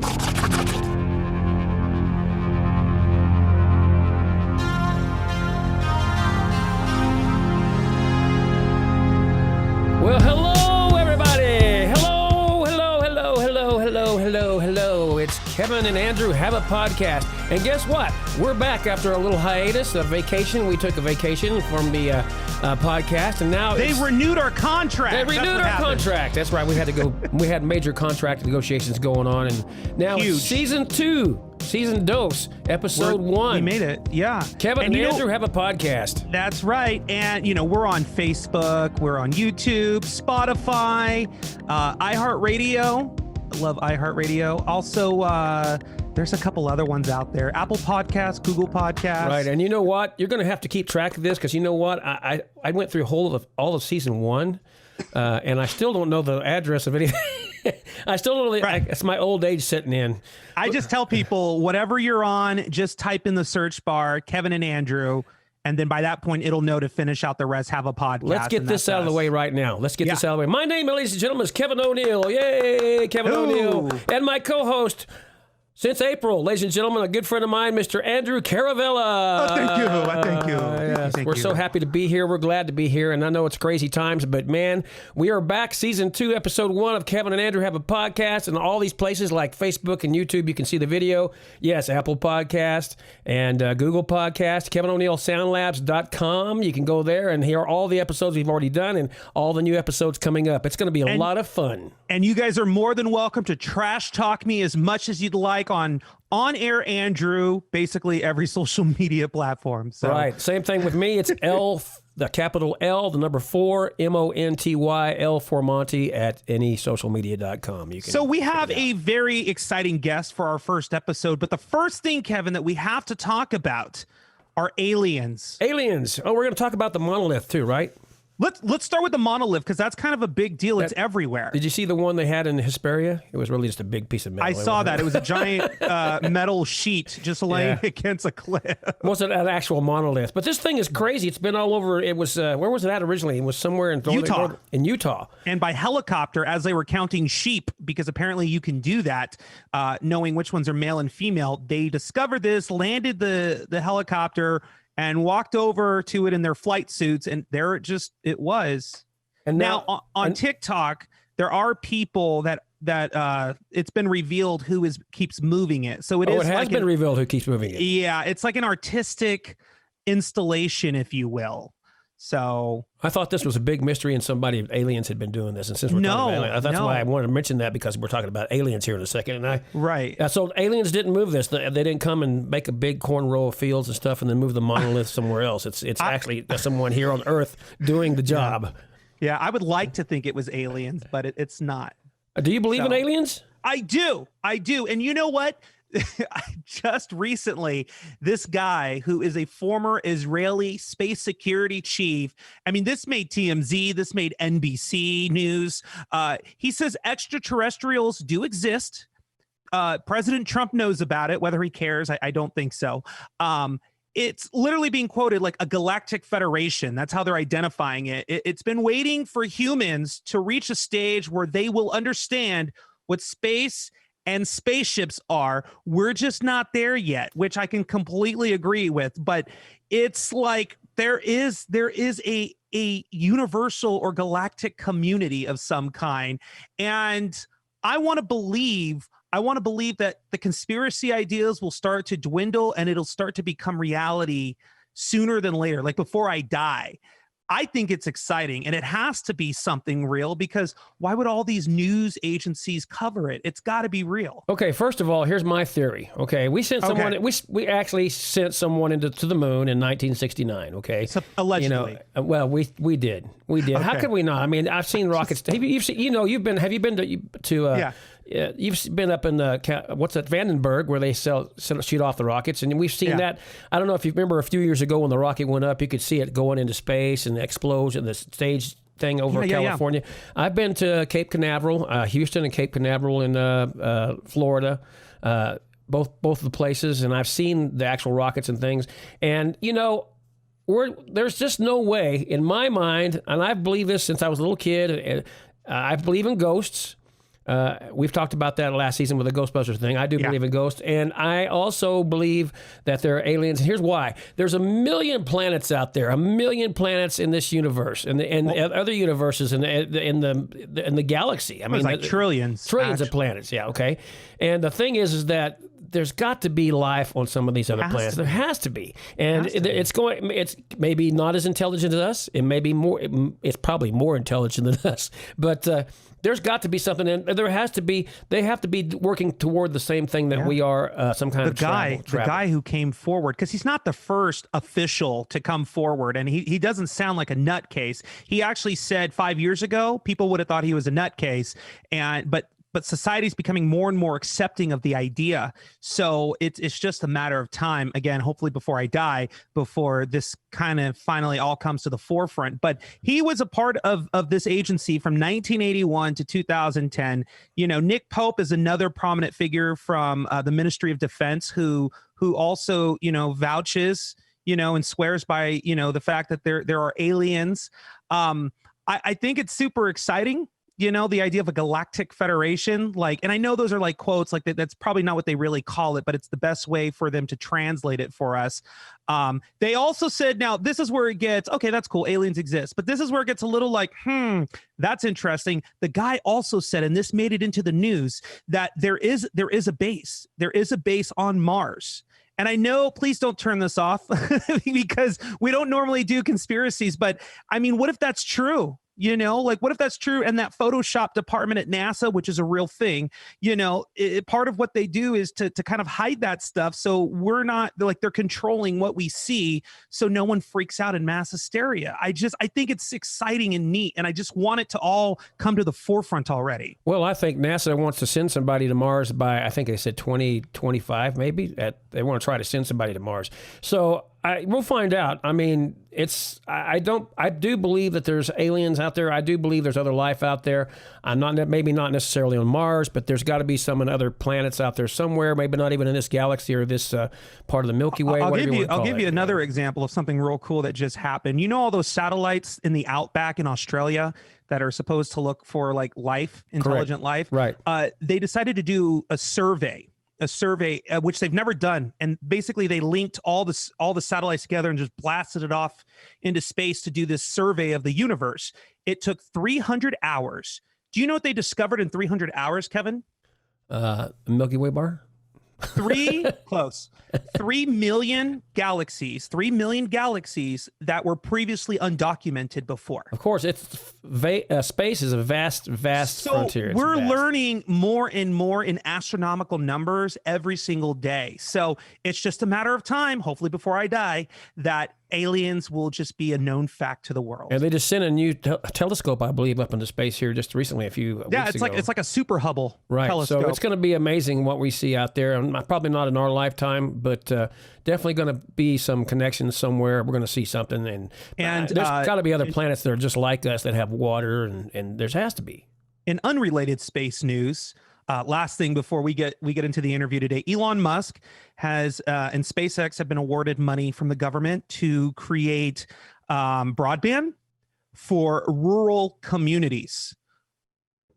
Well, hello, everybody. Hello. It's Kevin and Andrew have a podcast. And guess what? We're back after a little hiatus, a vacation. We took a vacation from the podcast, and now they renewed our contract. They renewed our contract. That's right. We had to go. We had major contract negotiations going on, and now it's season 2. Season Dose, episode 1. We made it, yeah. Kevin and Andrew have a podcast. That's right. And, we're on Facebook, we're on YouTube, Spotify, iHeartRadio. I love iHeartRadio. Also, there's a couple other ones out there. Apple Podcasts, Google Podcasts. Right, and you know what? You're going to have to keep track of this because you know what? I went through all of season 1, and I still don't know the address of anything. I still don't know. Right. It's my old age setting in. I just tell people, whatever you're on, just type in the search bar, Kevin and Andrew, and then by that point, it'll know to finish out the rest, have a podcast. Let's get this out of the way right now. This out of the way. My name, ladies and gentlemen, is Kevin O'Neill. Yay, Kevin O'Neill. And my co-host, since April, ladies and gentlemen, a good friend of mine, Mr. Andrew Caravella. Oh, thank you. Thank you. Yes, thank we're you. so happy to be here. We're glad to be here. And I know it's crazy times, but man, we are back. Season 2, episode 1 of Kevin and Andrew have a podcast. And all these places like Facebook and YouTube, you can see the video. Yes, Apple Podcast and Google Podcast, KevinO'NeillSoundLabs.com. You can go there and hear all the episodes we've already done and all the new episodes coming up. It's going to be a lot of fun. And you guys are more than welcome to trash talk me as much as you'd like on Air Andrew, basically every social media platform. So. Right. Same thing with me. It's L, the capital L, the number 4, MONTY, L for Monty at anysocialmedia.com. So we have a very exciting guest for our first episode. But the first thing, Kevin, that we have to talk about are aliens. Aliens. Oh, we're going to talk about the monolith too, right? Let's start with the monolith because that's kind of a big deal. It's everywhere. Did you see the one they had in Hesperia? It was really just a big piece of metal. I saw that. It was a giant metal sheet just laying against a cliff. It wasn't an actual monolith. But this thing is crazy. It's been all over. It was, where was it at originally? It was somewhere in Utah. In Utah. And by helicopter, as they were counting sheep, because apparently you can do that, knowing which ones are male and female, they discovered this, landed the helicopter, and walked over to it in their flight suits, and there it was. And now on TikTok, there are people that it's been revealed who keeps moving it. So it has been revealed who keeps moving it. Yeah, it's like an artistic installation, if you will. So I thought this was a big mystery and aliens had been doing this. And since we're talking about aliens, that's why I wanted to mention that, because we're talking about aliens here in a second. And so aliens didn't move this. They didn't come and make a big corn row of fields and stuff and then move the monolith somewhere else. It's actually someone here on Earth doing the job. Yeah, I would like to think it was aliens, but it's not. Do you believe in aliens? I do. And you know what? Just recently, this guy who is a former Israeli space security chief, I mean, this made TMZ, this made NBC News. He says extraterrestrials do exist. President Trump knows about it. Whether he cares, I don't think so. It's literally being quoted like a galactic federation. That's how they're identifying it. It's been waiting for humans to reach a stage where they will understand what space and spaceships are. We're just not there yet, which I can completely agree with. But it's like there is a universal or galactic community of some kind, and I want to believe that the conspiracy ideas will start to dwindle and it'll start to become reality sooner than later, like before I die. I think it's exciting, and it has to be something real, because why would all these news agencies cover it? It's got to be real. Okay, first of all, here's my theory. Okay, we sent someone. We actually sent someone to the moon in 1969. Okay, so, allegedly. Well, we did. Okay. How could we not? I mean, I've seen rockets. You've seen, have you been to you've been up in what's that, Vandenberg, where they shoot off the rockets, and we've seen that. I don't know if you remember a few years ago when the rocket went up, you could see it going into space and explodes in the stage thing over California. Yeah. I've been to Cape Canaveral, Houston, and Cape Canaveral in Florida, both of the places, and I've seen the actual rockets and things. And there's just no way in my mind, and I've believed this since I was a little kid. And I believe in ghosts. We've talked about that last season with the Ghostbusters thing. I do believe in ghosts, and I also believe that there are aliens. And here's why: there's a million planets out there, a million planets in this universe, and other universes in the galaxy. I mean, like trillions of planets. Yeah, okay. And the thing is that there's got to be life on some of these other planets. There has to be, and it's maybe not as intelligent as us. It may be more. It's probably more intelligent than us, but. There's got to be something, and there has to be. They have to be working toward the same thing that we are. Some kind of travel. The guy who came forward, because he's not the first official to come forward, and he doesn't sound like a nutcase. He actually said 5 years ago people would have thought he was a nutcase, but society's becoming more and more accepting of the idea. So it's just a matter of time, again, hopefully before I die, before this kind of finally all comes to the forefront. But he was a part of this agency from 1981 to 2010. Nick Pope is another prominent figure from the Ministry of Defense who also, vouches, and swears by, the fact that there are aliens. I think it's super exciting. The idea of a galactic federation, and I know those are like quotes, like that's probably not what they really call it, but it's the best way for them to translate it for us. They also said, now this is where it gets, okay, that's cool. Aliens exist, but this is where it gets a little like, that's interesting. The guy also said, and this made it into the news, that there is a base. There is a base on Mars. And I know, please don't turn this off because we don't normally do conspiracies, but I mean, what if that's true? What if that's true? And that Photoshop department at NASA, which is a real thing, part of what they do is to kind of hide that stuff. So we're not they're controlling what we see. So no one freaks out in mass hysteria. I think it's exciting and neat. And I just want it to all come to the forefront already. Well, I think NASA wants to send somebody to Mars by, I think they said 2025, maybe. They want to try to send somebody to Mars. So we'll find out. I mean, I do believe that there's aliens out there. I do believe there's other life out there. Maybe not necessarily on Mars, but there's got to be some on other planets out there somewhere. Maybe not even in this galaxy or this part of the Milky Way. I'll give you another example of something real cool that just happened. All those satellites in the outback in Australia that are supposed to look for life, intelligent life. Right. They decided to do a survey, which they've never done, and basically they linked all the satellites together and just blasted it off into space to do this survey of the universe. It took 300 hours. Do you know what they discovered in 300 hours, Kevin? Milky Way bar. 3 million galaxies that were previously undocumented before. Of course, space is a vast frontier. We're learning more and more in astronomical numbers every single day. So it's just a matter of time, hopefully before I die, that aliens will just be a known fact to the world. And they just sent a new telescope, I believe, up into space here just recently, a few weeks ago. It's like a super Hubble telescope. So it's going to be amazing what we see out there. And probably not in our lifetime, but definitely going to be some connections somewhere. We're going to see something. And there's got to be other planets that are just like us that have water, and there has to be. In unrelated space news, last thing before we get into the interview today, Elon Musk has and SpaceX have been awarded money from the government to create broadband for rural communities.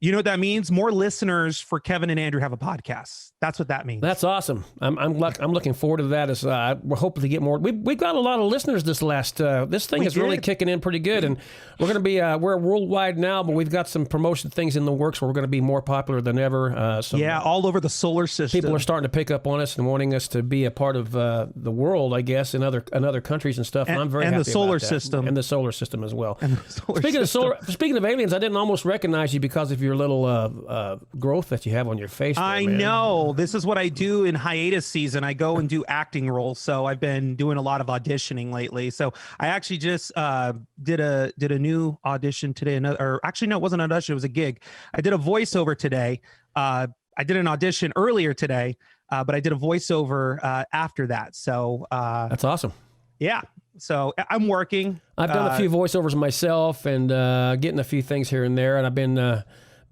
You know what that means? More listeners for Kevin and Andrew have a podcast. That's what that means. That's awesome. I'm looking forward to that. As we're hoping to get more. We got a lot of listeners this last. This thing is really kicking in pretty good, and we're going to be we're worldwide now, but we've got some promotion things in the works where we're going to be more popular than ever. All over the solar system. People are starting to pick up on us and wanting us to be a part of the world, I guess, in other countries and stuff. And I'm very happy about that. And the solar system as well. Speaking of aliens, I didn't almost recognize you because of your little growth that you have on your face. I know. This is what I do in hiatus season. I go and do acting roles. So I've been doing a lot of auditioning lately. So I actually just did a new audition today. Or actually, no, it wasn't an audition. It was a gig. I did a voiceover today. I did an audition earlier today, but I did a voiceover after that. So that's awesome. Yeah. So I'm working. I've done a few voiceovers myself and getting a few things here and there. And I've been...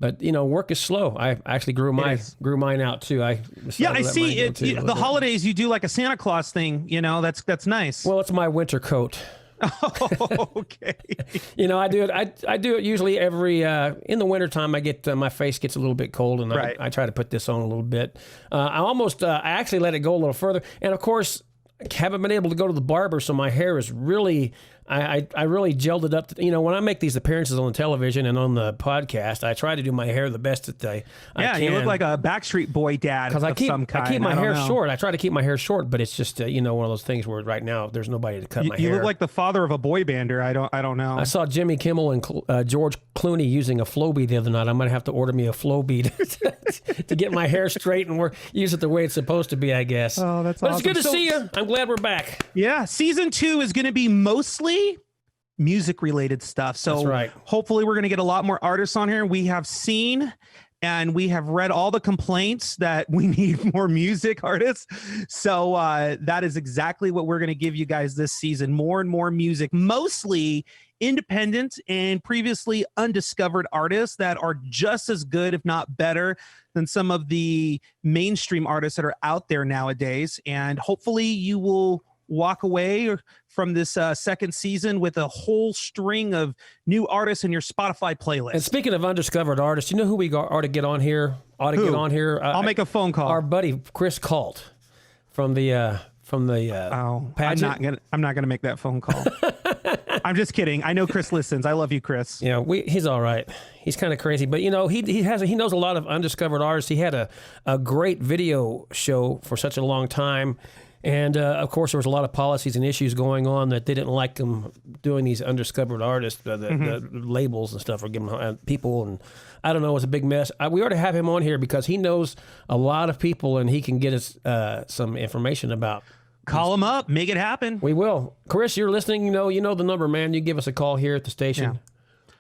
But work is slow. I actually grew mine out too. I see it. The holidays you do like a Santa Claus thing. That's nice. Well, it's my winter coat. Oh, okay. You know, I do it. I do it usually every in the wintertime. I get my face gets a little bit cold, and Right. I try to put this on a little bit. I actually let it go a little further, and of course, haven't been able to go to the barber, so my hair is really. I really gelled it up. You know, when I make these appearances on the television and on the podcast, I try to do my hair the best that I can. You look like a Backstreet Boy dad of some kind. I keep my hair short. I try to keep my hair short, but it's just you know, one of those things where right now there's nobody to cut my hair. You look like the father of a boy bander. I don't know. I saw Jimmy Kimmel and George Clooney using a Flowbee the other night. I'm gonna have to order me a Flowbee to get my hair straight and use it the way it's supposed to be, I guess. Oh, that's but awesome. It's good to see you. I'm glad we're back. Yeah, season 2 is going to be mostly music related stuff. So that's right. Hopefully we're going to get a lot more artists on here. We have seen and we have read all the complaints that we need more music artists. So that is exactly what we're going to give you guys this season. More and more music, mostly independent and previously undiscovered artists that are just as good, if not better, than some of the mainstream artists that are out there nowadays. And hopefully you will walk away from this second season with a whole string of new artists in your Spotify playlist. And speaking of undiscovered artists, you know who we ought to get on here? I'll make a phone call. Our buddy Chris Colt from the pageant. I'm not gonna make that phone call. I'm just kidding. I know Chris listens. I love you, Chris. Yeah, he's all right. He's kind of crazy, but you know, he knows a lot of undiscovered artists. He had a great video show for such a long time. And, of course, there was a lot of policies and issues going on that they didn't like him doing these undiscovered artists, the labels and stuff, or giving people. And I don't know, it was a big mess. We ought to have him on here because he knows a lot of people and he can get us some information about. Call him up. Make it happen. We will. Chris, you're listening. You know the number, man. You give us a call here at the station. Yeah.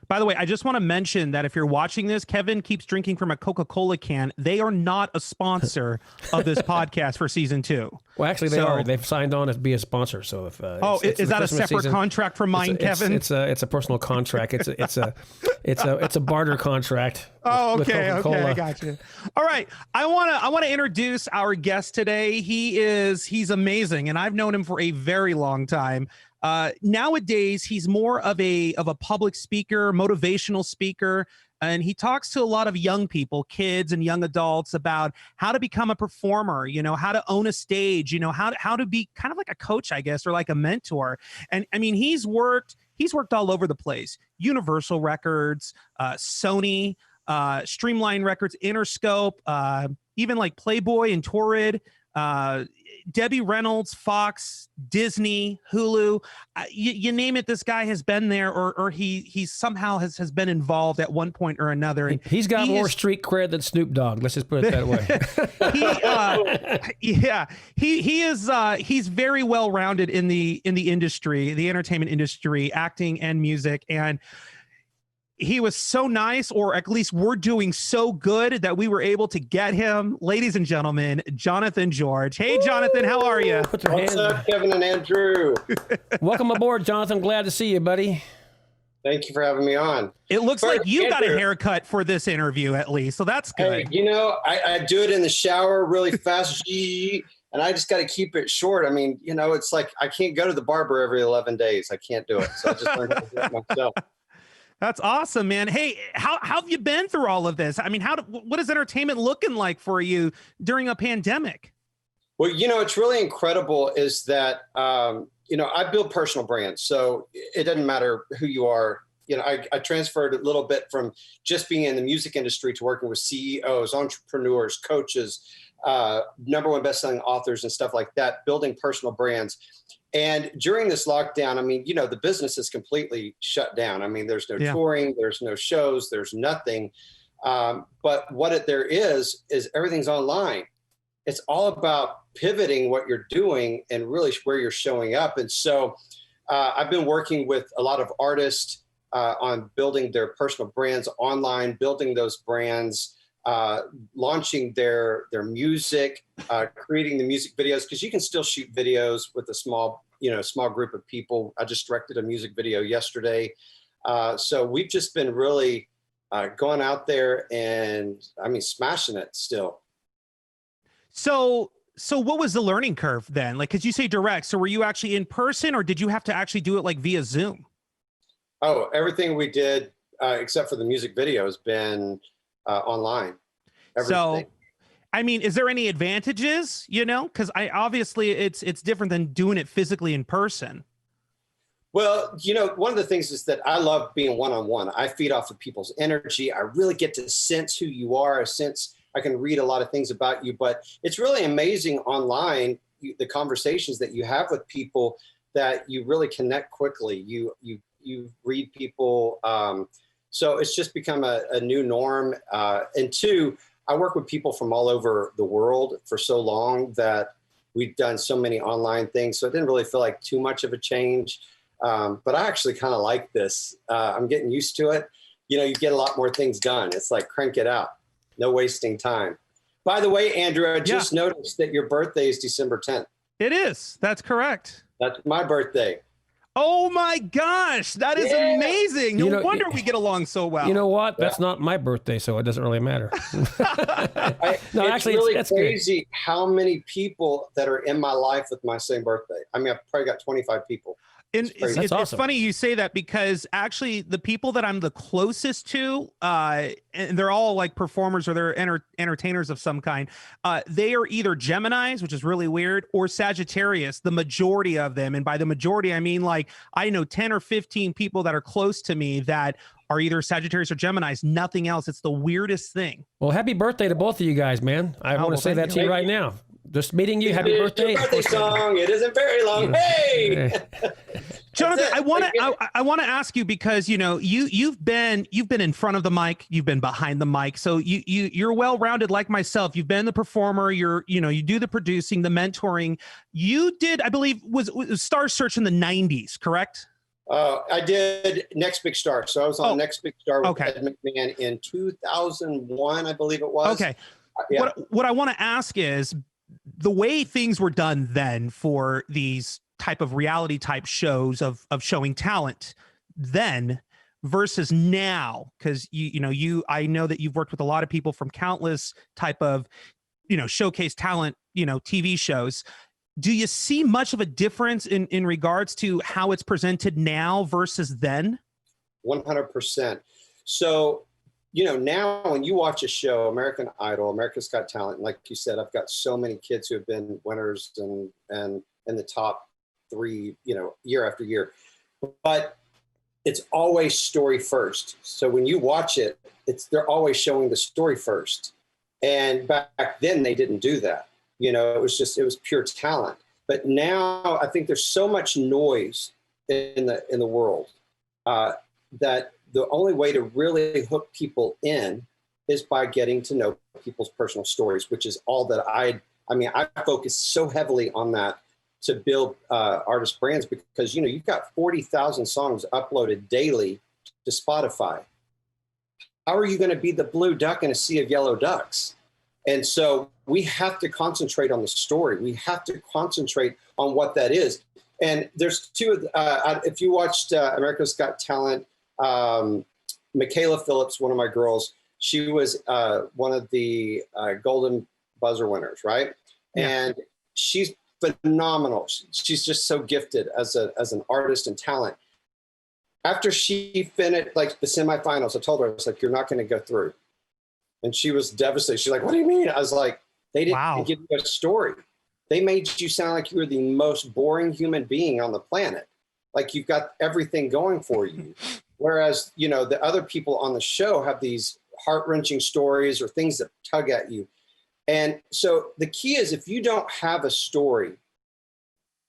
By the way, I just want to mention that if you're watching this, Kevin keeps drinking from a Coca-Cola can. They are not a sponsor of this podcast for season 2. Well, actually, they are. They've signed on to be a sponsor. So if is that a separate contract from mine, Kevin? It's a personal contract. It's a barter contract. Oh, okay, I got you. All right, I want to introduce our guest today. He's amazing, and I've known him for a very long time. Nowadays, he's more of a public speaker, motivational speaker, and he talks to a lot of young people, kids and young adults, about how to become a performer, you know, how to own a stage, you know, how to be kind of like a coach, I guess, or like a mentor. And I mean, he's worked all over the place. Universal Records, Sony, Streamline Records, Interscope, even like Playboy and Torrid, Debbie Reynolds, Fox, Disney, Hulu, you name it, this guy has been there, or he somehow has been involved at one point or another. And he's got more street cred than Snoop Dogg. Let's just put it that way. He's very well rounded in the industry, the entertainment industry, acting and music, and he was so nice, or at least we're doing so good that we were able to get him. Ladies and gentlemen, Jonathan George. Hey, Jonathan, how are you? What's up, Kevin and Andrew? Welcome aboard, Jonathan. Glad to see you, buddy. Thank you for having me on. It looks like you got a haircut for this interview, at least, so that's good. Hey, you know, I do it in the shower really fast, and I just got to keep it short. I mean, you know, it's like I can't go to the barber every 11 days. I can't do it, so I just learned how to do it myself. That's awesome, man. Hey, how have you been through all of this? I mean, what is entertainment looking like for you during a pandemic? Well, you know, it's really incredible is that, you know, I build personal brands. So it doesn't matter who you are. You know, I transferred a little bit from just being in the music industry to working with CEOs, entrepreneurs, coaches, #1 best-selling authors and stuff like that, building personal brands. And during this lockdown, I mean, you know, the business is completely shut down. I mean, there's no touring, there's no shows, there's nothing. But what there is everything's online. It's all about pivoting what you're doing and really where you're showing up. And so I've been working with a lot of artists on building their personal brands online, building those brands, launching their music, creating the music videos, because you can still shoot videos with a small group of people. I just directed a music video yesterday. So we've just been really going out there and, I mean, smashing it still. So So what was the learning curve then? Like, cause you say direct, so were you actually in person or did you have to actually do it like via Zoom? Oh, everything we did, except for the music video, has been online. Everything. So, I mean, is there any advantages, you know? Cause obviously it's different than doing it physically in person. Well, you know, one of the things is that I love being one-on-one. I feed off of people's energy. I really get to sense who you are, I can read a lot of things about you, but it's really amazing online, the conversations that you have with people, that you really connect quickly. You read people. So it's just become a new norm. And two, I work with people from all over the world for so long that we've done so many online things. So it didn't really feel like too much of a change. But I actually kind of like this. I'm getting used to it. You know, you get a lot more things done. It's like crank it out. No wasting time. By the way, Andrew, I just noticed that your birthday is December 10th. It is. That's correct. That's my birthday. Oh my gosh, that is amazing. No wonder we get along so well. You know what? That's not my birthday, so it doesn't really matter. It's really crazy how many people that are in my life with my same birthday. I mean, I've probably got 25 people. And it's awesome. It's funny you say that, because actually the people that I'm the closest to, and they're all like performers or they're entertainers of some kind, they are either Geminis, which is really weird, or Sagittarius, the majority of them. And by the majority, I mean, like, I know 10 or 15 people that are close to me that are either Sagittarius or Geminis, nothing else. It's the weirdest thing. Well, happy birthday to both of you guys, man. I want to say that to you right now. Just meeting you. Happy birthday. Your birthday song. It isn't very long. Hey, Jonathan, I want to ask you, because, you know, you've been in front of the mic, you've been behind the mic. So you're well-rounded like myself. You've been the performer, you do the producing, the mentoring. You did, I believe, was Star Search in the 90s, correct? I did Next Big Star. So I was on Next Big Star with Ed McMahon in 2001, I believe it was. Okay. What I want to ask is, the way things were done then for these type of reality type shows of showing talent then versus now, because I know that you've worked with a lot of people from countless type of, showcase talent, TV shows. Do you see much of a difference in regards to how it's presented now versus then? 100%. So, now when you watch a show, American Idol, America's Got Talent, like you said, I've got so many kids who have been winners and in the top 3, year after year. But it's always story first. So when you watch it, they're always showing the story first. And back then they didn't do that. It was pure talent. But now I think there's so much noise in the world that the only way to really hook people in is by getting to know people's personal stories, which is all that I focus so heavily on that to build artist brands, because, you've got 40,000 songs uploaded daily to Spotify. How are you going to be the blue duck in a sea of yellow ducks? And so we have to concentrate on the story. We have to concentrate on what that is. And there's two, if you watched America's Got Talent, Michaela Phillips, one of my girls, she was one of the Golden Buzzer winners, right? Yeah. And she's phenomenal. She's just so gifted as an artist and talent. After she finished like the semifinals, I told her, I was like, you're not going to go through. And she was devastated. She's like, what do you mean? I was like, they didn't give you a story. They made you sound like you were the most boring human being on the planet. Like you've got everything going for you. Whereas, the other people on the show have these heart-wrenching stories or things that tug at you. And so the key is, if you don't have a story,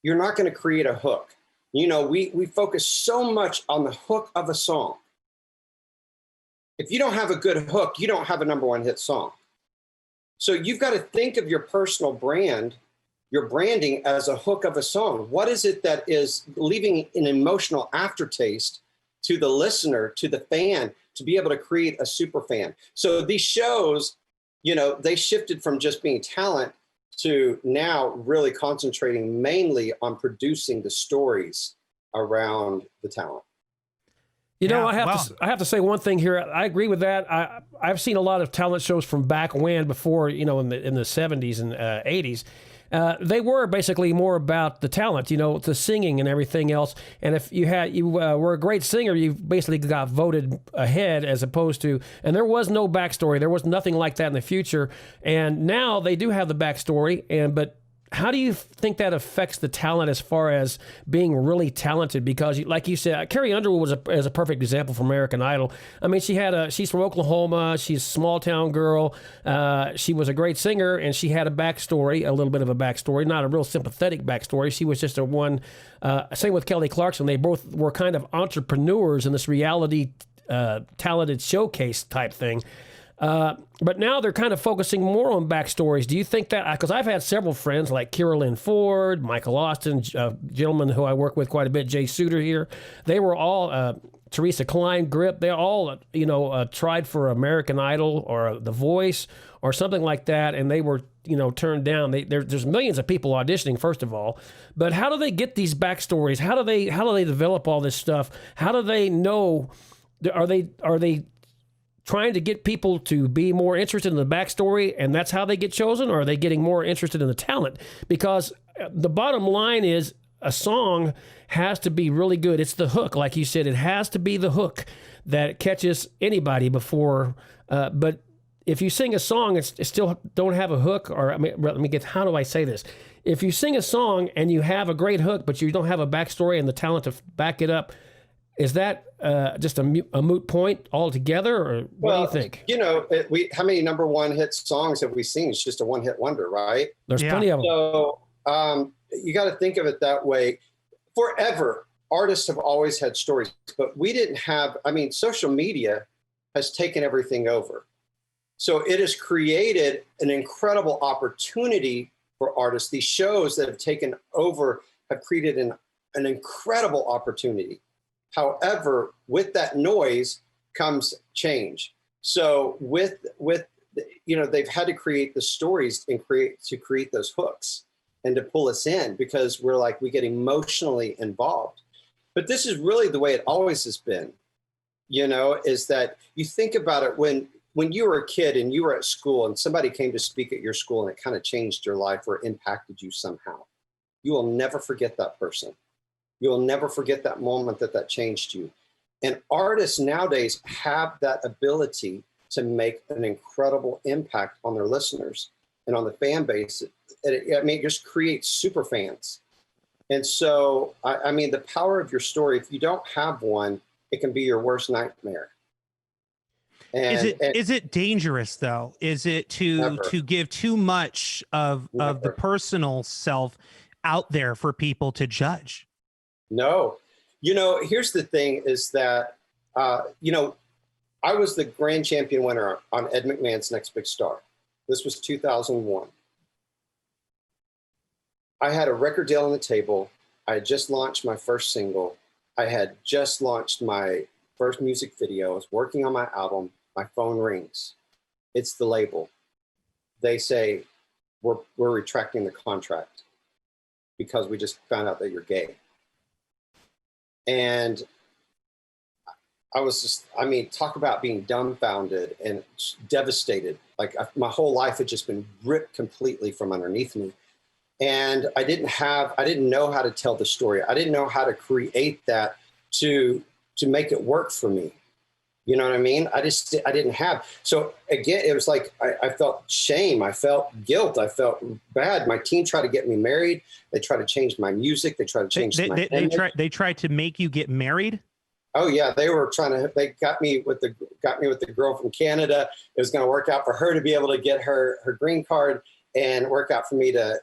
you're not going to create a hook. We focus so much on the hook of a song. If you don't have a good hook, you don't have a #1 hit song. So you've got to think of your personal brand, your branding, as a hook of a song. What is it that is leaving an emotional aftertaste to the listener, to the fan, to be able to create a super fan? So these shows, they shifted from just being talent to now really concentrating mainly on producing the stories around the talent. I have to say one thing here. I agree with that. I've seen a lot of talent shows from back when, before, in the 70s and 80s. they were basically more about the talent, the singing and everything else. And if you were a great singer, you basically got voted ahead, as opposed to, and there was no backstory. There was nothing like that in the future. And now they do have the backstory, but how do you think that affects the talent as far as being really talented? Because, like you said, Carrie Underwood is a perfect example from American Idol. I mean, she's from Oklahoma. She's a small town girl. She was a great singer, and she had a little bit of a backstory, not a real sympathetic backstory. She was just same with Kelly Clarkson. They both were kind of entrepreneurs in this reality talented showcase type thing. But now they're kind of focusing more on backstories. Do you think that, because I've had several friends like Kira Lynn Ford, Michael Austin, gentleman who I work with quite a bit, Jay Suter here, they were all, Teresa Klein Grip, they all, tried for American Idol or The Voice or something like that, and they were, turned down. There's millions of people auditioning, first of all, but how do they get these backstories? How do they develop all this stuff? How do they know? Are they trying to get people to be more interested in the backstory, and that's how they get chosen? Or are they getting more interested in the talent? Because the bottom line is a song has to be really good. It's the hook. Like you said, it has to be the hook that catches anybody before. But if you sing a song and still don't have a hook, or how do I say this? If you sing a song and you have a great hook, but you don't have a backstory and the talent to back it up, is that just a moot point altogether, or what do you think? How many number one hit songs have we seen? It's just a one-hit wonder, right? There's plenty of them. So you got to think of it that way. Forever, artists have always had stories, but we didn't have, social media has taken everything over. So it has created an incredible opportunity for artists. These shows that have taken over have created an incredible opportunity. However, with that noise comes change. So they've had to create the stories and create those hooks and to pull us in, because we get emotionally involved. But this is really the way it always has been, is that you think about it when you were a kid and you were at school and somebody came to speak at your school and it kind of changed your life or impacted you somehow. You will never forget that person. You'll never forget that moment that changed you. And artists nowadays have that ability to make an incredible impact on their listeners and on the fan base. It just creates super fans. And so, the power of your story, if you don't have one, it can be your worst nightmare. Is it dangerous though? Is it to give too much of the personal self out there for people to judge? No. Here's the thing is that, I was the grand champion winner on Ed McMahon's Next Big Star. This was 2001. I had a record deal on the table. I had just launched my first single. I had just launched my first music video. I was working on my album. My phone rings. It's the label. They say, we're retracting the contract because we just found out that you're gay. And I was just, talk about being dumbfounded and devastated. My whole life had just been ripped completely from underneath me. And I didn't know how to tell the story. I didn't know how to create that to make it work for me. You know what I mean? I didn't have. So again, it was like, I felt shame. I felt guilt. I felt bad. My team tried to get me married. They tried to change my music. They tried to change They tried to make you get married? Oh yeah. They got me with the girl from Canada. It was going to work out for her to be able to get her green card and work out for me to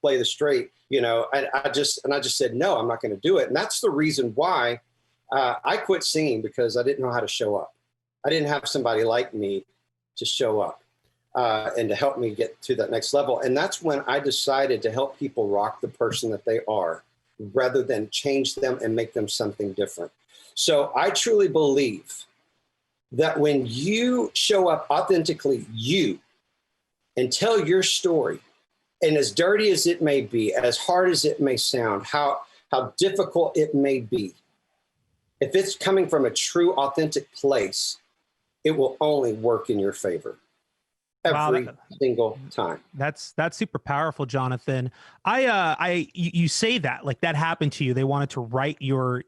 play the straight, I just said, no, I'm not going to do it. And that's the reason why I quit singing, because I didn't know how to show up. I didn't have somebody like me to show up and to help me get to that next level. And that's when I decided to help people rock the person that they are, rather than change them and make them something different. So I truly believe that when you show up authentically, you, and tell your story, and as dirty as it may be, as hard as it may sound, how difficult it may be, if it's coming from a true, authentic place, it will only work in your favor. every single time. That's super powerful, Jonathan. You say that like that happened to you. They wanted to write your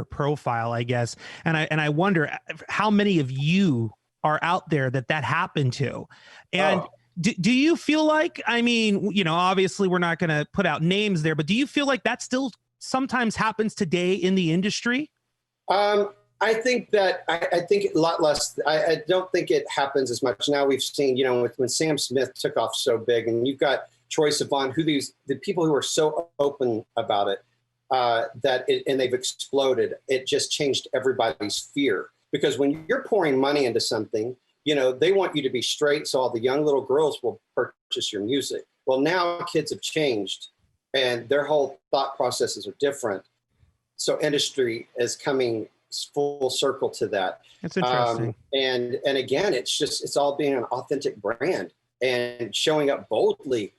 profile, I guess. And I wonder how many of you are out there that happened to. And do you feel like, I mean, you know, obviously we're not going to put out names there, but do you feel like that still sometimes happens today in the industry? I think that I think a lot less. I don't think it happens as much now. We've seen, you know, when Sam Smith took off so big, and you've got Troye Sivan, the people who are so open about it, and they've exploded. It just changed everybody's fear, because when you're pouring money into something, you know, they want you to be straight, so all the young little girls will purchase your music. Well, now kids have changed, and their whole thought processes are different. So industry is coming full circle to that. That's interesting. And again, it's all being an authentic brand and showing up boldly,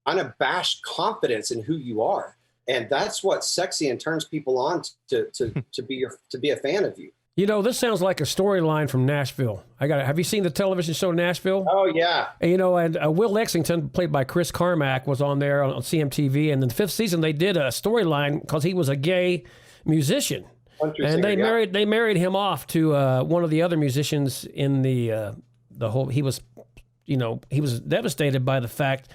unabashed confidence in who you are. And that's what's sexy and turns people on to be a fan of you. You know, this sounds like a storyline from Nashville. Have you seen the television show Nashville? Oh, yeah. And, you know, and Will Lexington, played by Chris Carmack, was on there on CMTV. And in the 5th season, they did a storyline because he was a gay musician. And they married him off to one of the other musicians in the whole. He was devastated by the fact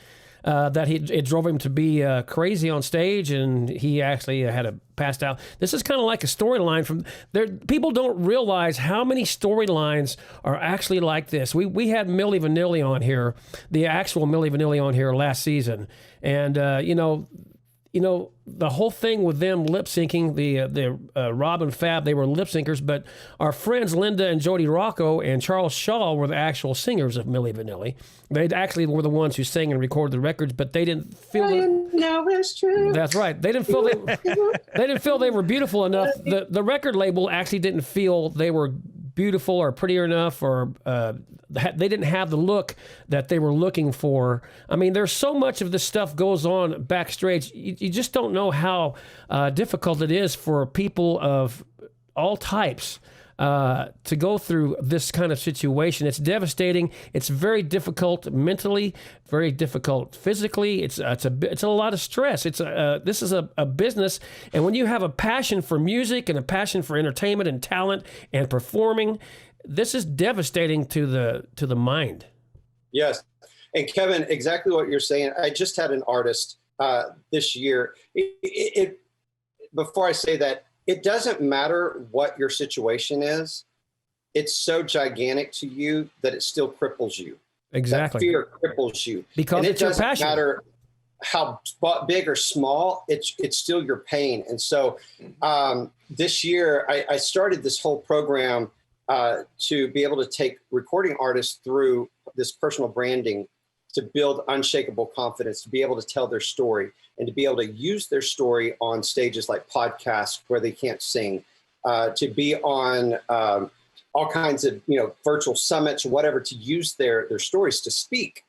that it drove him to be crazy on stage, and he actually had passed out. This is kind of like a storyline from there. People don't realize how many storylines are actually like this. We had Milli Vanilli on here, the actual Milli Vanilli on here last season, and you know, the whole thing with them lip syncing, the Rob and Fab, they were lip syncers, but our friends Linda and Jody Rocco and Charles Shaw were the actual singers of Milli Vanilli. They actually were the ones who sang and recorded the records, but they didn't feel it's true. That's right. They didn't feel they were beautiful enough. The record label actually didn't feel they were beautiful or pretty enough, or they didn't have the look that they were looking for. I mean, there's so much of this stuff goes on backstage. You just don't know how difficult it is for people of all types to go through this kind of situation. It's devastating. It's very difficult mentally, very difficult physically. It's a lot of stress. This is a business, and when you have a passion for music and a passion for entertainment and talent and performing, this is devastating to the mind. Yes, and Kevin, exactly what you're saying. I just had an artist this year. Before I say that, it doesn't matter what your situation is. It's so gigantic to you that it still cripples you. Exactly. That fear cripples you. Because it's your passion. It doesn't matter how big or small, it's still your pain. And so this year, I started this whole program to be able to take recording artists through this personal branding to build unshakable confidence, to be able to tell their story, and to be able to use their story on stages like podcasts where they can't sing, to be on all kinds of virtual summits or whatever, to use their stories to speak,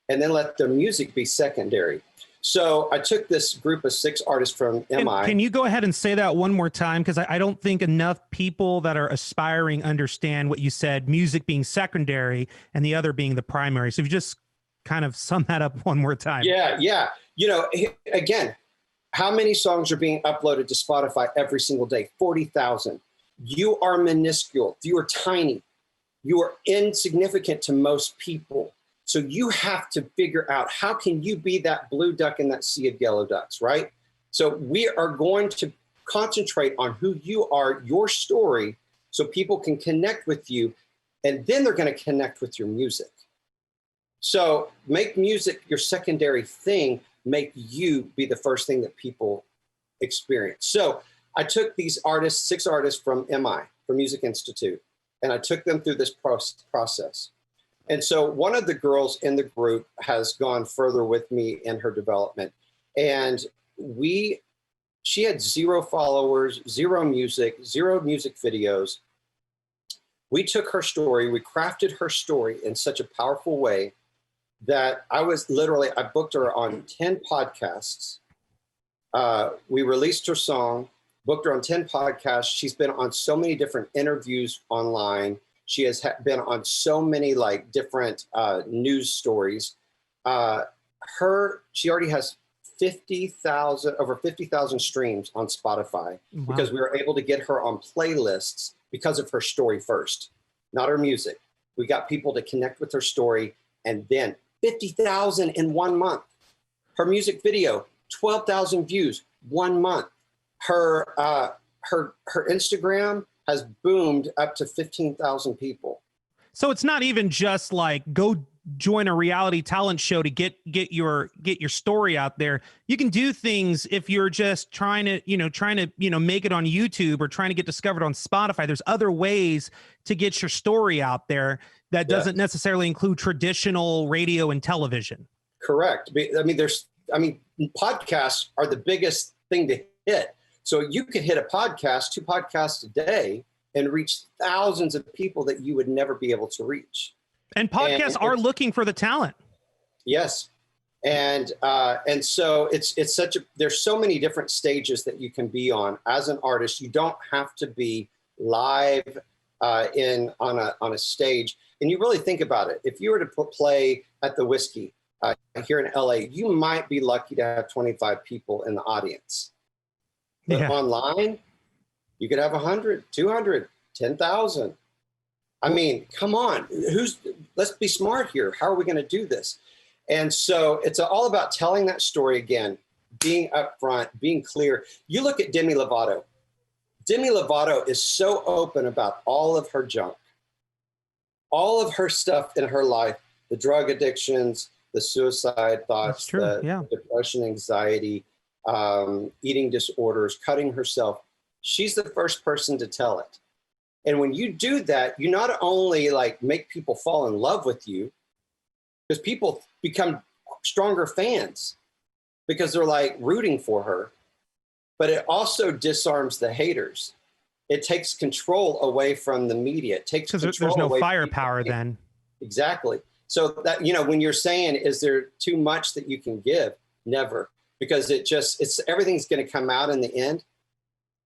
and then let their music be secondary. So I took this group of 6 artists from MI. Can you go ahead and say that one more time? Because I don't think enough people that are aspiring understand what you said, music being secondary and the other being the primary. So if you just kind of sum that up one more time. Yeah. Again, how many songs are being uploaded to Spotify every single day? 40,000. You are minuscule. You are tiny. You are insignificant to most people. So you have to figure out, how can you be that blue duck in that sea of yellow ducks, right? So we are going to concentrate on who you are, your story, so people can connect with you, and then they're going to connect with your music. So make music your secondary thing, make you be the first thing that people experience. So I took these artists, 6 artists from MI, from Music Institute, and I took them through this process. And so one of the girls in the group has gone further with me in her development. And she had 0 followers, 0 music videos. We took her story, we crafted her story in such a powerful way that I booked her on 10 podcasts. We released her song, booked her on 10 podcasts. She's been on so many different interviews online. She has been on so many like different news stories. She already has over 50,000 streams on Spotify. Wow. Because we were able to get her on playlists because of her story first, not her music. We got people to connect with her story, and then 50,000 in 1 month. Her music video, 12,000 views 1 month. Her Instagram has boomed up to 15,000 people. So it's not even just like go join a reality talent show to get your story out there. You can do things if you're just trying to make it on YouTube or trying to get discovered on Spotify. There's other ways to get your story out there that doesn't necessarily include traditional radio and television. Correct. I mean, podcasts are the biggest thing to hit. So you could hit a podcast, 2 podcasts a day, and reach thousands of people that you would never be able to reach. And podcasts are looking for the talent. Yes. And so it's there's so many different stages that you can be on as an artist. You don't have to be live on a stage. And you really think about it. If you were to play at the Whiskey here in LA, you might be lucky to have 25 people in the audience. But online, you could have 100, 200, 10,000. I mean, come on, let's be smart here. How are we going to do this? And so it's all about telling that story again, being upfront, being clear. You look at Demi Lovato. Demi Lovato is so open about all of her junk, all of her stuff in her life, the drug addictions, the suicide thoughts, the depression, anxiety, eating disorders, cutting herself. She's the first person to tell it. And when you do that, you not only like make people fall in love with you, because people become stronger fans because they're like rooting for her, but it also disarms the haters. It takes control away from the media. It takes control there's no firepower then. Exactly. So that, when you're saying, is there too much that you can give? Never, because everything's going to come out in the end.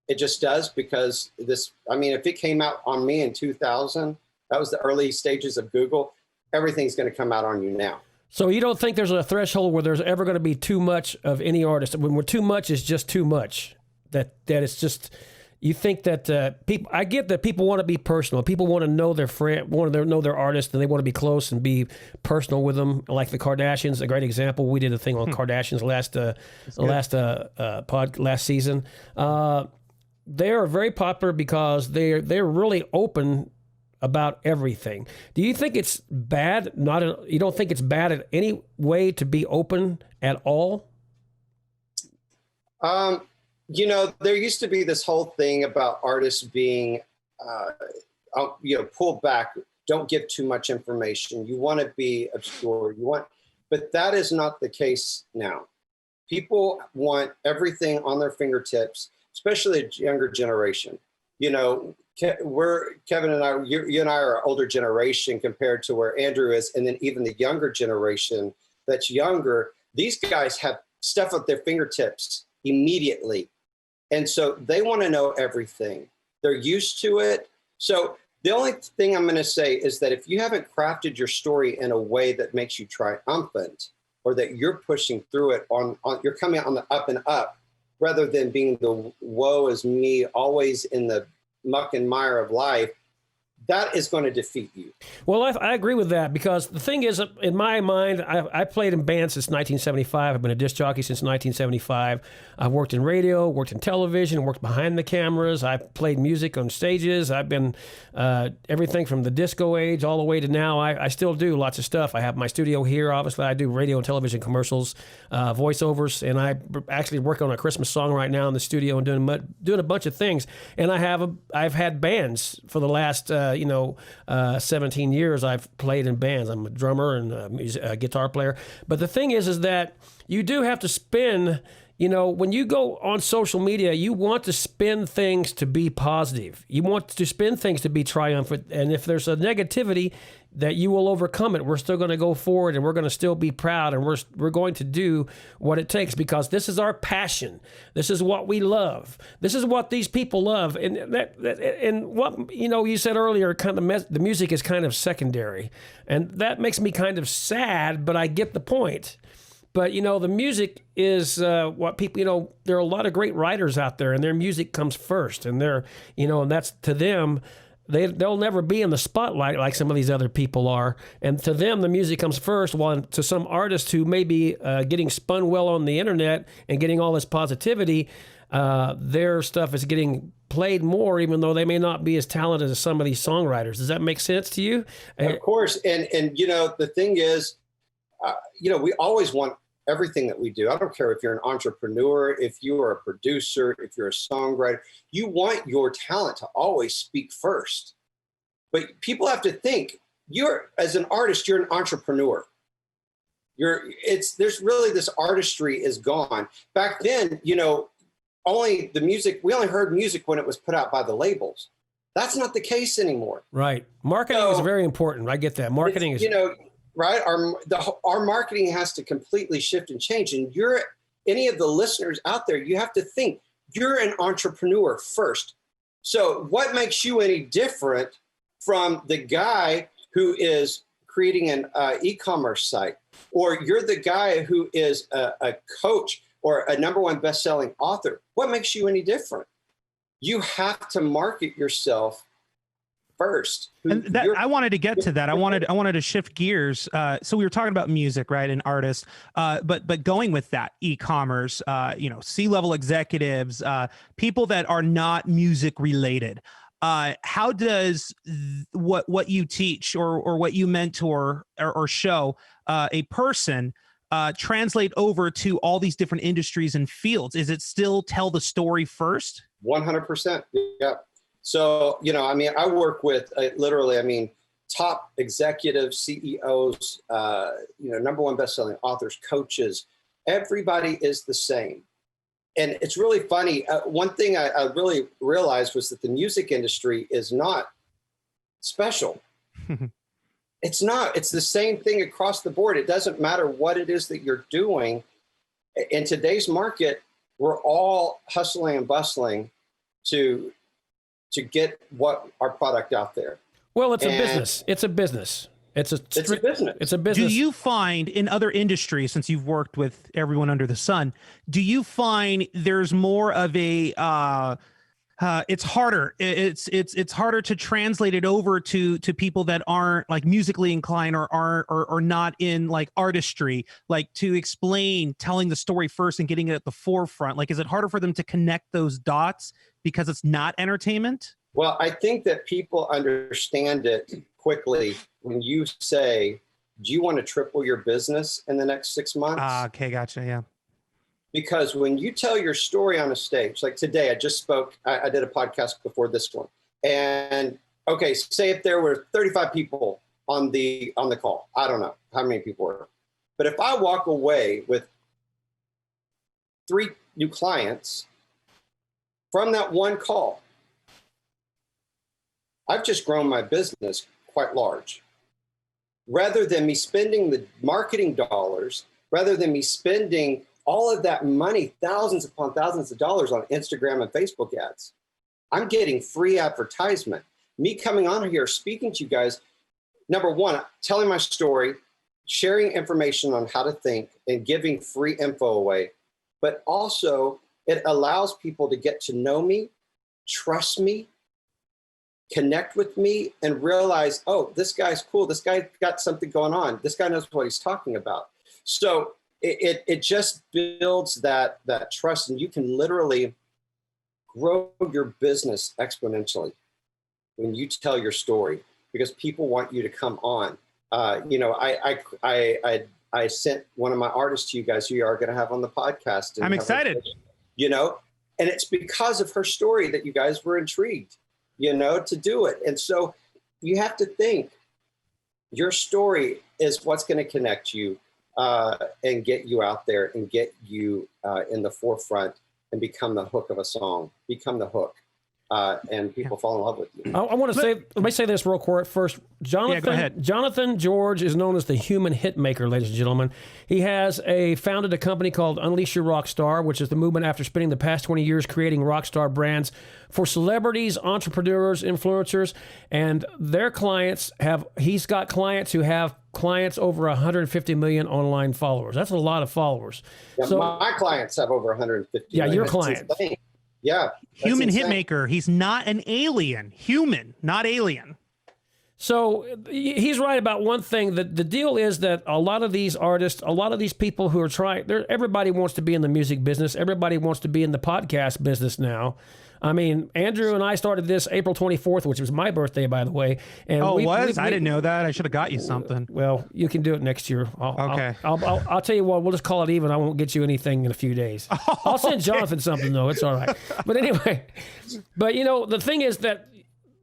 It just does, because if it came out on me in 2000, that was the early stages of Google, everything's going to come out on you now. So you don't think there's a threshold where there's ever going to be too much of any artist? When we're too much is just too much. That it's just, you think that people, I get that people want to be personal. People want to know their friend, want to know their artist, and they want to be close and be personal with them. Like the Kardashians, a great example. We did a thing on Kardashians last season. They are very popular because they're really open about everything. Do you think it's bad? You don't think it's bad in any way to be open at all? There used to be this whole thing about artists being, pull back, don't give too much information. You want to be obscure. But that is not the case now. People want everything on their fingertips, especially the younger generation. Kevin and I, you and I are an older generation compared to where Andrew is, and then even the younger generation that's younger, these guys have stuff at their fingertips immediately. And so they want to know everything. They're used to it. So the only thing I'm going to say is that if you haven't crafted your story in a way that makes you triumphant, or that you're pushing through it you're coming on the up and up, rather than being the woe is me, always in the muck and mire of life, that is going to defeat you. Well, I agree with that, because the thing is, in my mind, I played in bands since 1975. I've been a disc jockey since 1975. I've worked in radio, worked in television, worked behind the cameras. I've played music on stages. I've been everything from the disco age all the way to now. I still do lots of stuff. I have my studio here. Obviously, I do radio and television commercials, voiceovers, and I actually work on a Christmas song right now in the studio and doing a bunch of things. And I've had bands for the last 17 years. I've played in bands. I'm a drummer and a guitar player. But the thing is that you do have to spin, when you go on social media, you want to spin things to be positive. You want to spin things to be triumphant. And if there's a negativity, that you will overcome it. We're still going to go forward, and we're going to still be proud, and we're going to do what it takes, because this is our passion. This is what we love. This is what these people love. And and what, you said earlier, kind of the music is kind of secondary, and that makes me kind of sad, but I get the point. But, the music is what people, there are a lot of great writers out there, and their music comes first, and and that's to them. They'll never be in the spotlight like some of these other people are. And to them, the music comes first, while to some artists who may be getting spun well on the internet and getting all this positivity, their stuff is getting played more, even though they may not be as talented as some of these songwriters. Does that make sense to you? Of course. And the thing is, we always want everything that we do. I don't care if you're an entrepreneur, if you are a producer, if you're a songwriter, you want your talent to always speak first. But people have to think, as an artist, you're an entrepreneur. There's really, this artistry is gone. Back then, only the music, we only heard music when it was put out by the labels. That's not the case anymore. Right. Marketing is very important. I get that. Marketing is, right? Our marketing has to completely shift and change. And any of the listeners out there, you have to think you're an entrepreneur first. So what makes you any different from the guy who is creating an e-commerce site, or you're the guy who is a coach or a #1 best-selling author? What makes you any different? You have to market yourself first. And I wanted to get to that. I wanted to shift gears. So we were talking about music, right, and artists, but going with that, e-commerce, C-level executives, people that are not music related. How does what you teach or what you mentor or show a person translate over to all these different industries and fields? Is it still tell the story first? 100%. Yeah. So, I work with literally, top executives, CEOs, #1 best-selling authors, coaches. Everybody is the same. And it's really funny. One thing I really realized was that the music industry is not special. It's not. It's the same thing across the board. It doesn't matter what it is that you're doing. In today's market, we're all hustling and bustling to get our product out there. Well, it's a business. It's a business. It's a business. It's a business. Do you find in other industries, since you've worked with everyone under the sun, do you find there's more of a it's harder. It's harder to translate it over to people that aren't like musically inclined or not in like artistry, like to explain telling the story first and getting it at the forefront? Like, is it harder for them to connect those dots because it's not entertainment? Well, I think that people understand it quickly when you say, do you want to triple your business in the next 6 months? Okay, gotcha, yeah. Because when you tell your story on a stage, like today, I just spoke, I did a podcast before this one. And okay, say if there were 35 people on the call, I don't know how many people were. But if I walk away with 3 new clients from that one call, I've just grown my business quite large. Rather than me spending the marketing dollars, rather than me spending all of that money, thousands upon thousands of dollars on Instagram and Facebook ads, I'm getting free advertisement. Me coming on here, speaking to you guys, #1, telling my story, sharing information on how to think, and giving free info away. But also, it allows people to get to know me, trust me, connect with me, and realize, oh, this guy's cool. This guy got something going on. This guy knows what he's talking about. So it just builds that trust, and you can literally grow your business exponentially when you tell your story, because people want you to come on. I sent one of my artists to you guys who you are going to have on the podcast. I'm excited. And it's because of her story that you guys were intrigued, to do it. And so you have to think your story is what's going to connect you and get you out there and get you in the forefront and become the hook of a song, become the hook. and people fall in love with you. I want to say, let me say this real quick first. Go ahead. Jonathan George is known as the human hitmaker, ladies and gentlemen. He has founded a company called Unleash Your Rockstar, which is the movement after spending the past 20 years creating rockstar brands for celebrities, entrepreneurs, influencers, and their clients he's got clients who have clients over 150 million online followers. That's a lot of followers. Yeah, so my clients have over 150 million. Yeah, your clients. Yeah. Human hitmaker. He's not an alien. Human, not alien. So he's right about one thing. The deal is that a lot of these artists, a lot of these people who are trying, everybody wants to be in the music business. Everybody wants to be in the podcast business now. I mean, Andrew and I started this April 24th, which was my birthday, by the way. And I didn't know that. I should have got you something. Well, you can do it next year. Okay. I'll tell you what, we'll just call it even. I won't get you anything in a few days. I'll send Jonathan something, though. It's all right. But anyway, the thing is that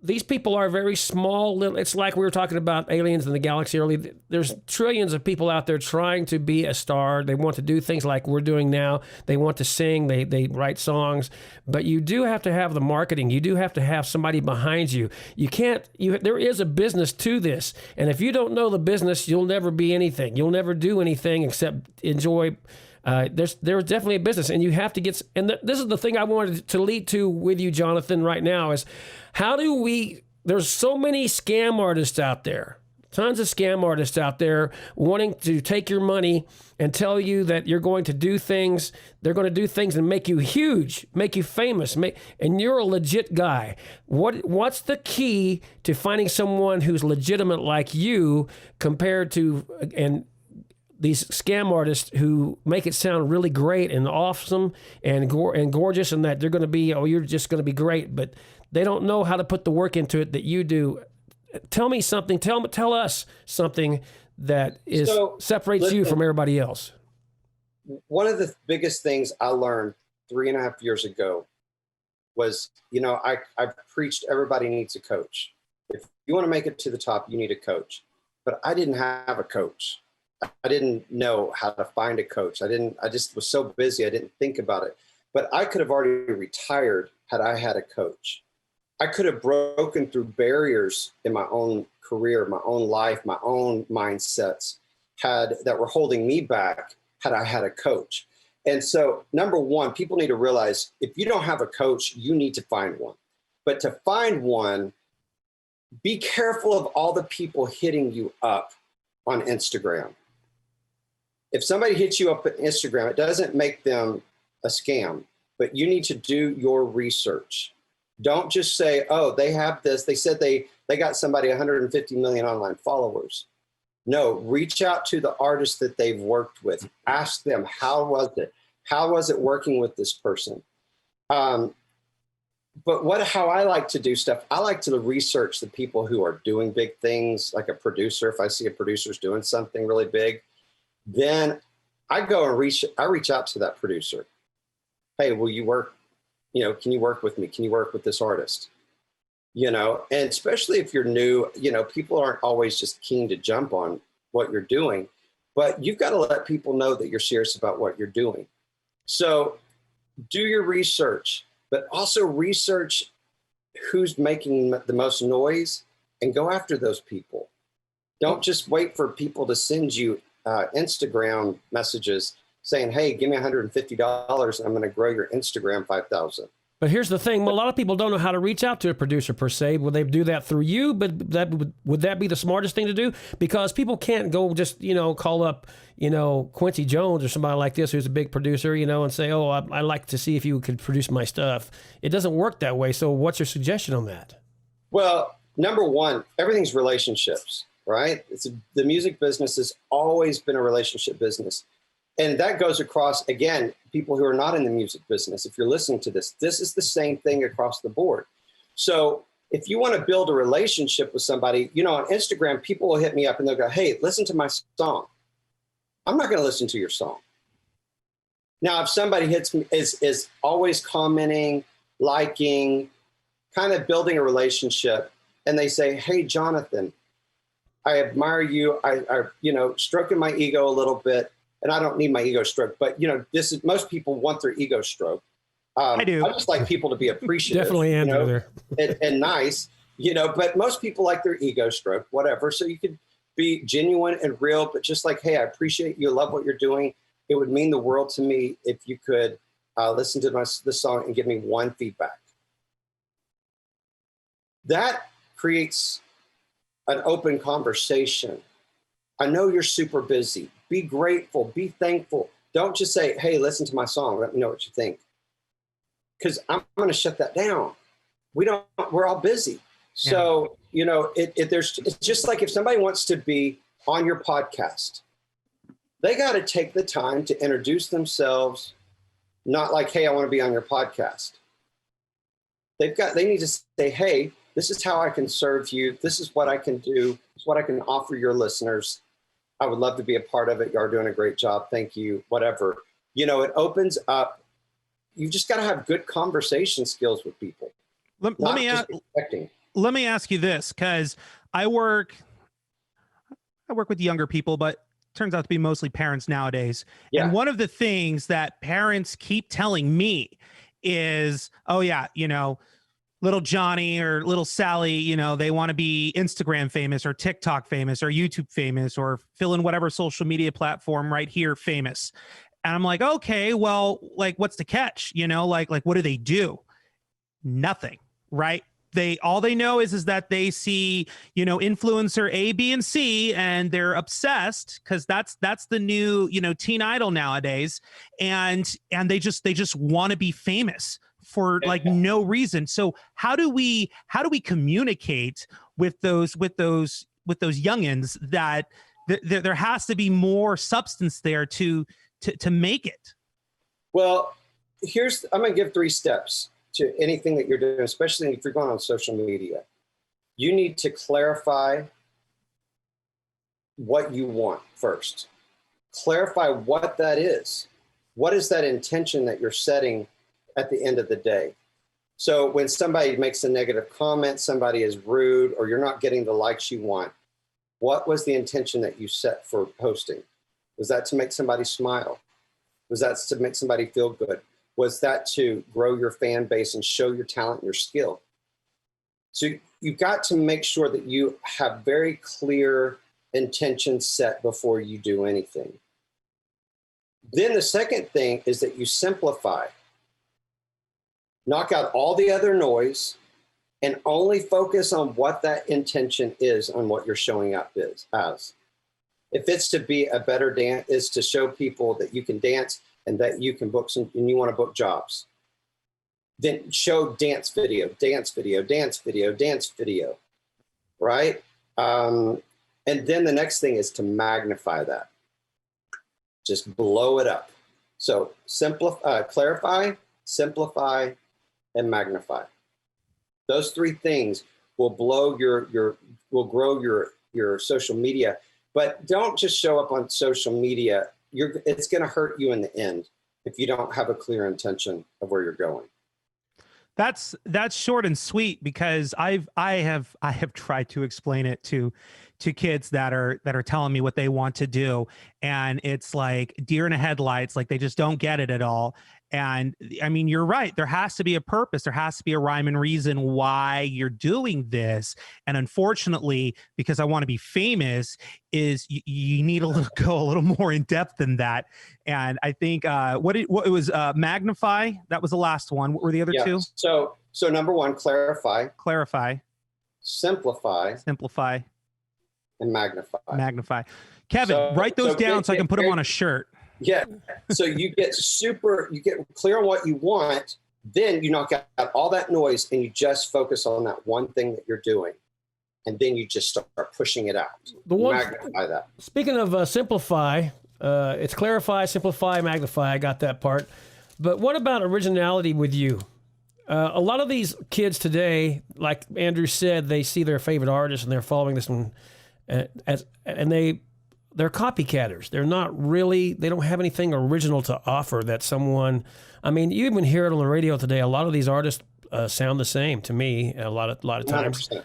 these people are very small. It's like we were talking about aliens in the galaxy earlier. There's trillions of people out there trying to be a star. They want to do things like we're doing now. They want to sing. They write songs. But you do have to have the marketing. You do have to have somebody behind you. There is a business to this. And if you don't know the business, you'll never be anything. You'll never do anything except enjoy. There's definitely a business, and you have to get. And this is the thing I wanted to lead to with you, Jonathan, right now is how do we? There's so many scam artists out there, tons of scam artists out there wanting to take your money and tell you that you're going to do things. They're going to do things and make you huge, make you famous, and you're a legit guy. What's the key to finding someone who's legitimate like you compared to these scam artists who make it sound really great and awesome and gorgeous, and that they're going to be, you're just going to be great, but they don't know how to put the work into it that you do. Tell me something. Tell us something that separates you from everybody else. One of the biggest things I learned 3.5 years ago was, I've preached everybody needs a coach. If you want to make it to the top, you need a coach. But I didn't have a coach. I didn't know how to find a coach. I just was so busy. I didn't think about it, but I could have already retired had I had a coach. I could have broken through barriers in my own career, my own life, my own mindsets that were holding me back had I had a coach. And so, number one, people need to realize if you don't have a coach, you need to find one. But to find one, be careful of all the people hitting you up on Instagram. If somebody hits you up on Instagram, it doesn't make them a scam, but you need to do your research. Don't just say, oh, they have this. They said they got somebody 150 million online followers. No, reach out to the artists that they've worked with. Ask them, how was it? How was it working with this person? But how I like to do stuff, I like to research the people who are doing big things, like a producer. If I see a producer's doing something really big, then I go and reach out to that producer. Hey, will you work? Can you work with me? Can you work with this artist? And especially if you're new, people aren't always just keen to jump on what you're doing, but you've got to let people know that you're serious about what you're doing. So do your research, but also research who's making the most noise and go after those people. Don't just wait for people to send you Instagram messages saying, hey, give me $150 and I'm going to grow your Instagram 5,000. But here's the thing. A lot of people don't know how to reach out to a producer per se. Would they do that through you? But would that be the smartest thing to do? Because people can't go just, call up, Quincy Jones or somebody like this who's a big producer, and say, oh, I'd like to see if you could produce my stuff. It doesn't work that way. So what's your suggestion on that? Well, number one, everything's relationships, right? The music business has always been a relationship business. And that goes across, again, people who are not in the music business. If you're listening to this is the same thing across the board. So if you want to build a relationship with somebody, on Instagram, people will hit me up and they'll go, hey, listen to my song. I'm not going to listen to your song. Now, if somebody hits me, is always commenting, liking, kind of building a relationship, and they say, hey, Jonathan, I admire you. I stroking my ego a little bit. And I don't need my ego stroked, but most people want their ego stroked. I do. I just like people to be appreciative. Definitely Andrew there. and nice, but most people like their ego stroked, whatever. So you could be genuine and real, but just like, hey, I appreciate you, love what you're doing. It would mean the world to me if you could listen to this song and give me one feedback. That creates an open conversation. I know you're super busy. Be grateful, be thankful. Don't just say, hey, listen to my song. Let me know what you think. Because I'm going to shut that down. We're all busy. So, it's just like if somebody wants to be on your podcast, they got to take the time to introduce themselves, not like, hey, I want to be on your podcast. They need to say, hey, this is how I can serve you. This is what I can do. This is what I can offer your listeners. I would love to be a part of it. You're doing a great job. Thank you. Whatever. It opens up. You just got to have good conversation skills with people. Let me ask you this, because I work with younger people, but turns out to be mostly parents nowadays. Yeah. And one of the things that parents keep telling me is, oh yeah, little Johnny or little Sally, they want to be Instagram famous or TikTok famous or YouTube famous or fill in whatever social media platform right here famous. And I'm like, okay, well, like, what's the catch? Like, what do they do? Nothing, right? All they know is that they see, influencer A, B, and C, and they're obsessed because that's the new, teen idol nowadays. And they just want to be famous for like no reason. So how do we communicate with those youngins that there has to be more substance there to make it? Well, I'm going to give 3 steps to anything that you're doing, especially if you're going on social media. You need to clarify what you want first. Clarify what that is. What is that intention that you're setting at the end of the day? So when somebody makes a negative comment, somebody is rude, or you're not getting the likes you want, what was the intention that you set for posting? Was that to make somebody smile? Was that to make somebody feel good? Was that to grow your fan base and show your talent and your skill? So you've got to make sure that you have very clear intentions set before you do anything. Then the second thing is that you simplify. Knock out all the other noise and only focus on what that intention is, on what you're showing up as. If it's to be a better dance, is to show people that you can dance and that you can book and you want to book jobs, then show dance video, right? And then the next thing is to magnify that. Just blow it up. So clarify, simplify, and magnify. Those 3 things will grow your social media. But don't just show up on social media. It's going to hurt you in the end if you don't have a clear intention of where you're going. That's short and sweet, because I have tried to explain it to kids that are telling me what they want to do, and it's like deer in the headlights. Like, they just don't get it at all. And I mean, you're right. There has to be a purpose. There has to be a rhyme and reason why you're doing this. And unfortunately, because I want to be famous, is you need to go a little more in depth than that. And I think what it was magnify. That was the last one. What were the other 2? So number 1, clarify, simplify, and magnify. Kevin, write those down so I can put them on a shirt. Yeah. So you get clear on what you want, then you knock out all that noise and you just focus on that one thing that you're doing. And then you just start pushing it out. Magnify that. Speaking of simplify, it's clarify, simplify, magnify. I got that part. But what about originality with you? A lot of these kids today, like Andrew said, they see their favorite artist and they're following this one, and they're copycatters. They're not really, they don't have anything original to offer that someone, I mean, you even hear it on the radio today. A lot of these artists sound the same to me a lot of times. 100%.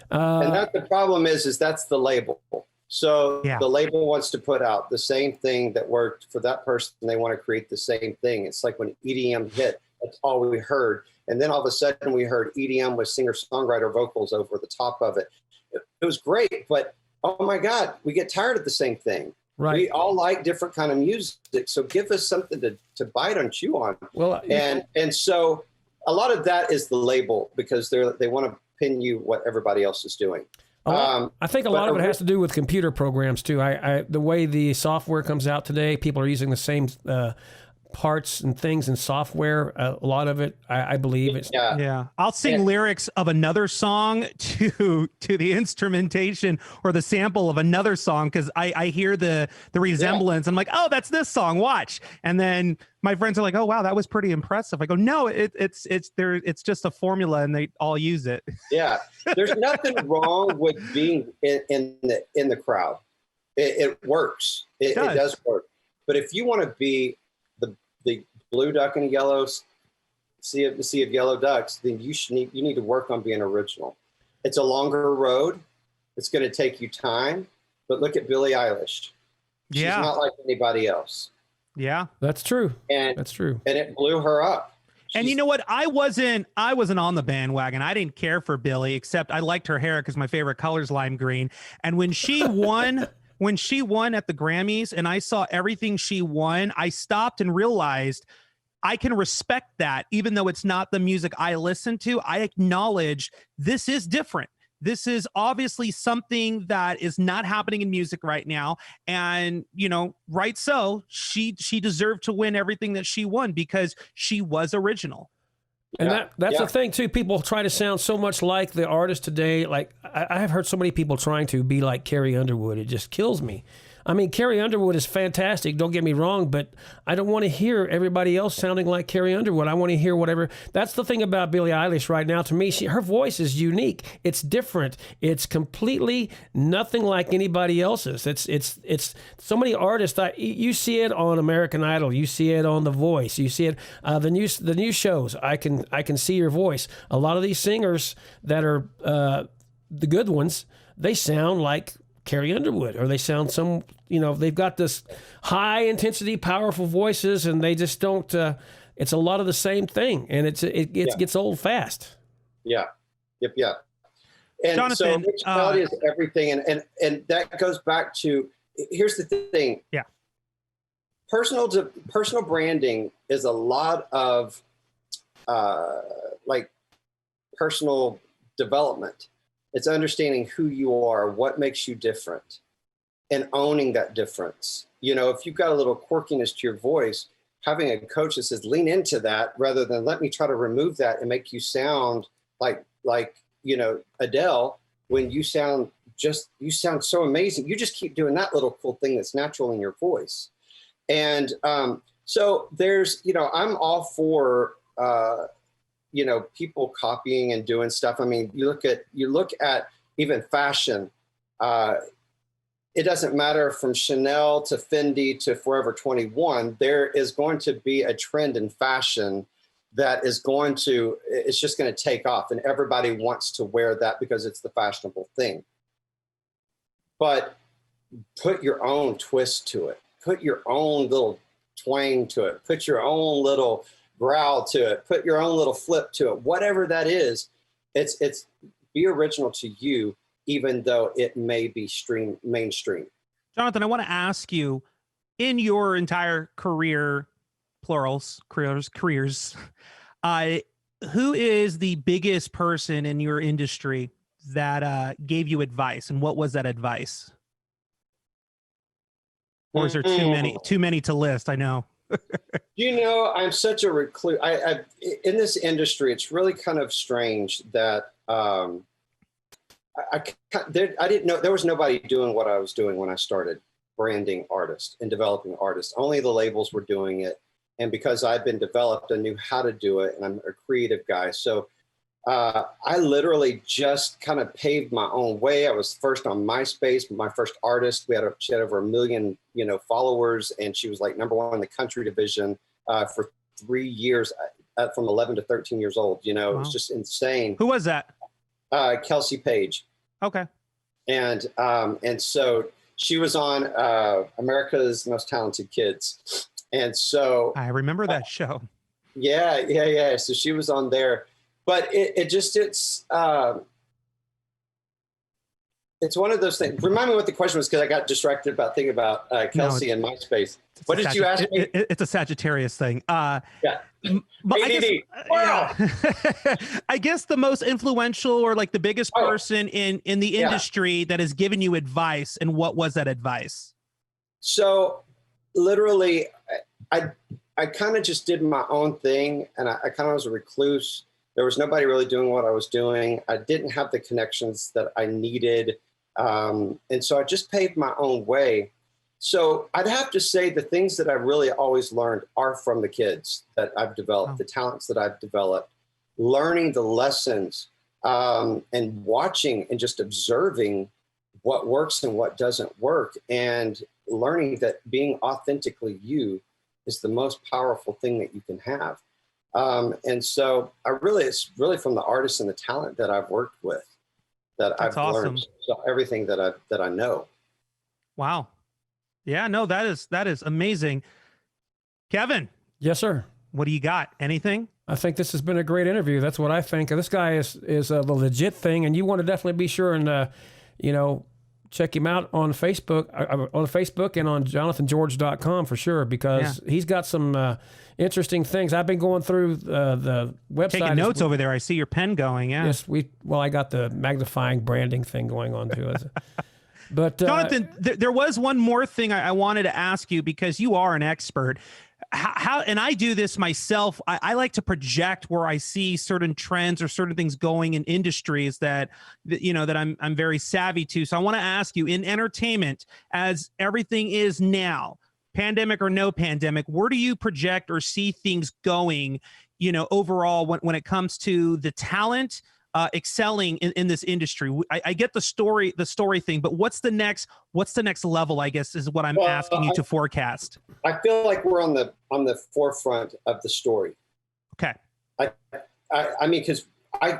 And that's the problem is that's the label. So the label wants to put out the same thing that worked for that person. They want to create the same thing. It's like when EDM hit That's all we heard. And then all of a sudden we heard EDM with singer-songwriter vocals over the top of it. It was great, but oh my God, we get tired of the same thing. Right. We all like different kind of music. So give us something to bite and chew on. Well, and so a lot of that is the label, because they want to pin you what everybody else is doing. I think a lot of it has to do with computer programs too. The way the software comes out today, people are using the same parts and things in software. A lot of it, I believe, it's I'll sing lyrics of another song to the instrumentation or the sample of another song because I hear the resemblance. I'm like, oh, that's this song. Watch, and then my friends are like, oh wow, that was pretty impressive. I go, no, it's just a formula, and they all use it. Yeah, there's nothing wrong with being in the crowd. It works. It does work. But if you want to be the blue duck and a yellow sea of yellow ducks, then you need to work on being original. It's a longer road. It's going to take you time. But look at Billie Eilish. She's not like anybody else. Yeah, that's true. And that's true. And it blew her up. And you know what? I wasn't on the bandwagon. I didn't care for Billie, except I liked her hair because my favorite color is lime green. And when she won. When she won at the Grammys and I saw everything she won, I stopped and realized I can respect that. Even though it's not the music I listen to, I acknowledge this is different. This is obviously something that is not happening in music right now. And, right so, she deserved to win everything that she won because she was original. And that's the thing, too. People try to sound so much like the artist today. Like, I have heard so many people trying to be like Carrie Underwood. It just kills me. I mean, Carrie Underwood is fantastic, don't get me wrong, but I don't want to hear everybody else sounding like Carrie Underwood. I want to hear whatever. That's the thing about Billie Eilish right now. To me, her voice is unique. It's different. It's completely nothing like anybody else's. It's so many artists. You see it on American Idol. You see it on The Voice. You see it the new shows. I can see your voice. A lot of these singers that are the good ones, they sound like Carrie Underwood, or they sound they've got this high intensity, powerful voices, and they just don't. It's a lot of the same thing, and it gets old fast. Yeah, yep. And Jonathan, so originality is everything, and that goes back to here's the thing. Yeah, personal branding is a lot of like personal development. It's understanding who you are, what makes you different, and owning that difference. If you've got a little quirkiness to your voice, having a coach that says, lean into that rather than let me try to remove that and make you sound like Adele, when you sound so amazing. You just keep doing that little cool thing that's natural in your voice. And so there's, I'm all for, people copying and doing stuff. I mean, you look at even fashion. It doesn't matter from Chanel to Fendi to Forever 21. There is going to be a trend in fashion that it's just going to take off, and everybody wants to wear that because it's the fashionable thing. But put your own twist to it. Put your own little twang to it. Put your own little growl to it, put your own little flip to it, whatever that is. It's be original to you, even though it may be mainstream. Jonathan, I want to ask you, in your entire career, plurals, careers, who is the biggest person in your industry that gave you advice, and what was that advice? Or is there too many to list? I know. I'm such a recluse. I in this industry, it's really kind of strange that I didn't know there was nobody doing what I was doing when I started branding artists and developing artists. Only the labels were doing it, and because I've been developed, I knew how to do it, and I'm a creative guy. So I literally just kind of paved my own way. I was first on MySpace, my first artist. She had over 1 million, followers, and she was like #1 in the country division for 3 years, from 11 to 13 years old. Wow. It was just insane. Who was that? Kelsey Page. Okay. And so she was on America's Most Talented Kids, and so I remember that show. Yeah. So she was on there, but it's one of those things. Remind me what the question was, because I got distracted about thinking about Kelsey and MySpace. What did you ask me? It's a Sagittarius thing. Yeah. But I guess the most influential, or like the biggest person in the industry that has given you advice, and what was that advice? So literally, I kind of just did my own thing, and I kind of was a recluse. There was nobody really doing what I was doing. I didn't have the connections that I needed. And so I just paved my own way. So I'd have to say the things that I really always learned are from the kids that I've developed, the talents that I've developed, learning the lessons, and watching and just observing what works and what doesn't work, and learning that being authentically you is the most powerful thing that you can have. And so it's really from the artists and the talent that I've worked with that I've learned everything that I know. Wow. Yeah, no, that is amazing. Kevin. Yes, sir. What do you got? Anything? I think this has been a great interview. That's what I think. This guy is the legit thing, and you want to definitely be sure and, check him out on Facebook and on jonathangeorge.com for sure, because he's got some interesting things. I've been going through the website. Taking notes over there. I see your pen going. Yeah. Yes, I got the magnifying branding thing going on too. But Jonathan, there was one more thing I wanted to ask you, because you are an expert. How and I do this myself. I like to project where I see certain trends or certain things going in industries that I'm very savvy to. So I want to ask you, in entertainment, as everything is now, pandemic or no pandemic, where do you project or see things going, overall when it comes to the talent excelling in this industry? I get the story thing, but what's the next level, I guess, is what I'm asking you to forecast. I feel like we're on the forefront of the story. Okay. I mean, because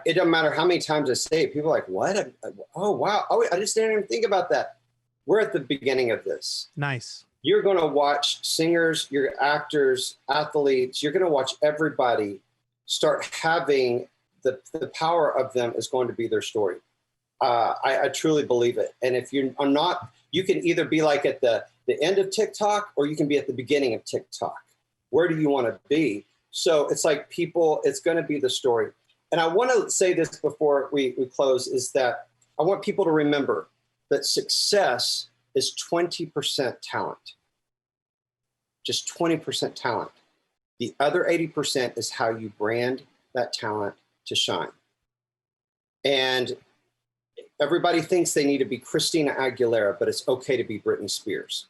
it doesn't matter how many times I say it, people are like, what? Oh, wow. Oh, I just didn't even think about that. We're at the beginning of this. Nice. You're going to watch singers, your actors, athletes, you're going to watch everybody start having the power of them is going to be their story. I truly believe it. And if you are not, you can either be like at the end of TikTok, or you can be at the beginning of TikTok. Where do you want to be? So it's like it's going to be the story. And I want to say this before we close, is that I want people to remember that success is 20% talent. Just 20% talent. The other 80% is how you brand that talent to shine. And everybody thinks they need to be Christina Aguilera, but it's okay to be Britney Spears.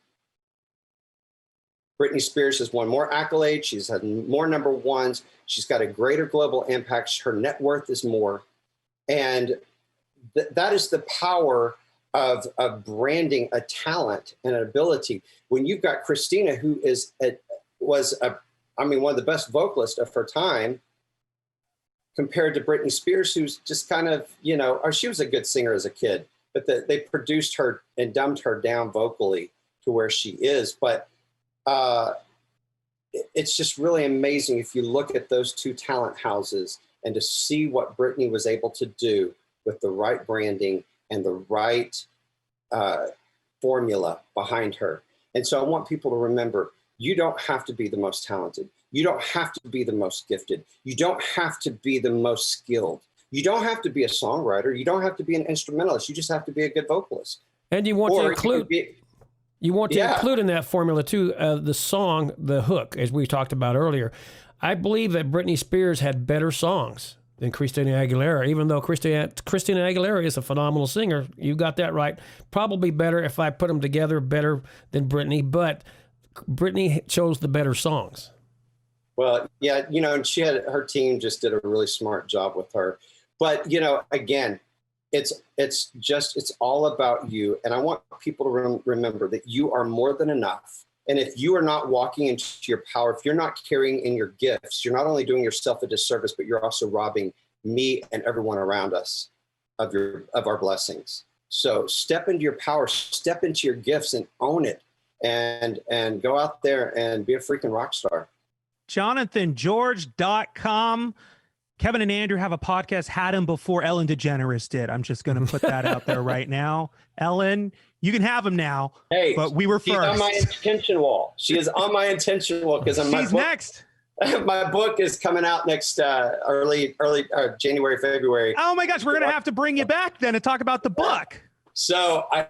Britney Spears has won more accolades. She's had more number ones. She's got a greater global impact. Her net worth is more. And that is the power of branding a talent and an ability. When you've got Christina, who was one of the best vocalists of her time, compared to Britney Spears, who's just kind of, or she was a good singer as a kid, but they produced her and dumbed her down vocally to where she is. But it's just really amazing if you look at those two talent houses and to see what Britney was able to do with the right branding and the right formula behind her. And so I want people to remember, you don't have to be the most talented. You don't have to be the most gifted. You don't have to be the most skilled. You don't have to be a songwriter. You don't have to be an instrumentalist. You just have to be a good vocalist. And you want to include include in that formula too the song, the hook, as we talked about earlier. I believe that Britney Spears had better songs than Christina Aguilera, even though Christina Aguilera is a phenomenal singer. You got that right. Probably better if I put them together, better than Britney, but Britney chose the better songs. Well, yeah, and her team just did a really smart job with her. But, again, it's all about you. And I want people to remember that you are more than enough. And if you are not walking into your power, if you're not carrying in your gifts, you're not only doing yourself a disservice, but you're also robbing me and everyone around us of our blessings. So step into your power, step into your gifts and own it, and go out there and be a freaking rock star. JonathanGeorge.com. Kevin and Andrew have a podcast, had him before Ellen DeGeneres did. I'm just going to put that out there right now. Ellen, you can have him now. Hey, but we were she's first. on my intention wall. She is on my intention wall because she's next. My book is coming out next early January, February. Oh my gosh, we're going to have to bring you back then to talk about the book. So I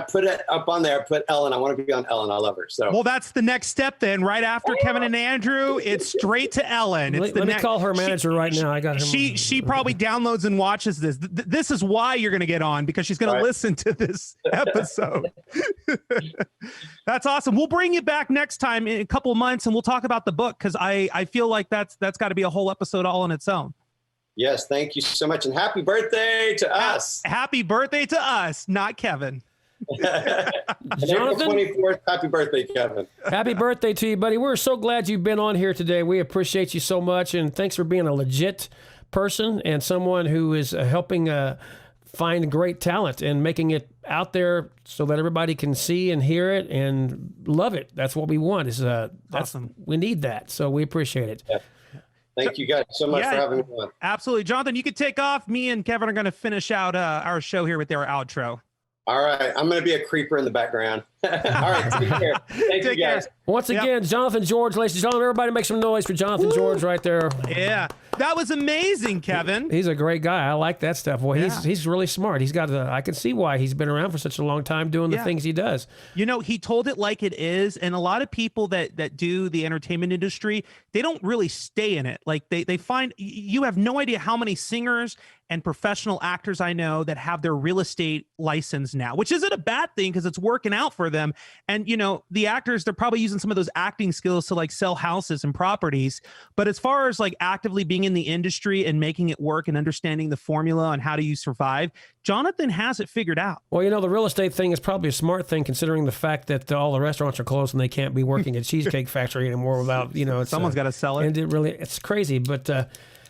put it up on there. I put Ellen. I want to be on Ellen. I love her. So well, that's the next step then. Right after Kevin and Andrew, it's straight to Ellen. It's let me call her manager right now. I got her. She probably downloads and watches this. This is why you're going to get on, because she's going to listen to this episode. That's awesome. We'll bring you back next time in a couple of months, and we'll talk about the book, because I feel like that's got to be a whole episode all on its own. Yes, thank you so much. And happy birthday to us. Happy birthday to us, not Kevin. Jonathan, April 24th, happy birthday, Kevin. Happy birthday to you, buddy. We're so glad you've been on here today. We appreciate you so much. And thanks for being a legit person and someone who is helping find great talent and making it out there so that everybody can see and hear it and love it. That's what we want. That's awesome. We need that. So we appreciate it. Yeah. Thank you guys so much for having me on. Absolutely. Jonathan, you can take off. Me and Kevin are going to finish out our show here with our outro. All right. I'm going to be a creeper in the background. All right. Take care. Thank you guys. Once again, Jonathan George, ladies and gentlemen, everybody make some noise for Jonathan George right there. Yeah. That was amazing, Kevin. He's a great guy. I like that stuff. Well, he's really smart. He's got I can see why he's been around for such a long time doing the things he does. You know, he told it like it is. And a lot of people that do the entertainment industry, they don't really stay in it. Like they find, you have no idea how many singers and professional actors I know that have their real estate license now, which isn't a bad thing because it's working out for them. And, you know, the actors, they're probably using some of those acting skills to like sell houses and properties. But as far as like actively being in the industry and making it work and understanding the formula on how do you survive, Jonathan has it figured out. Well, you know, the real estate thing is probably a smart thing considering the fact that all the restaurants are closed and they can't be working at Cheesecake Factory anymore without, you know, someone's got to sell it. And it's crazy. But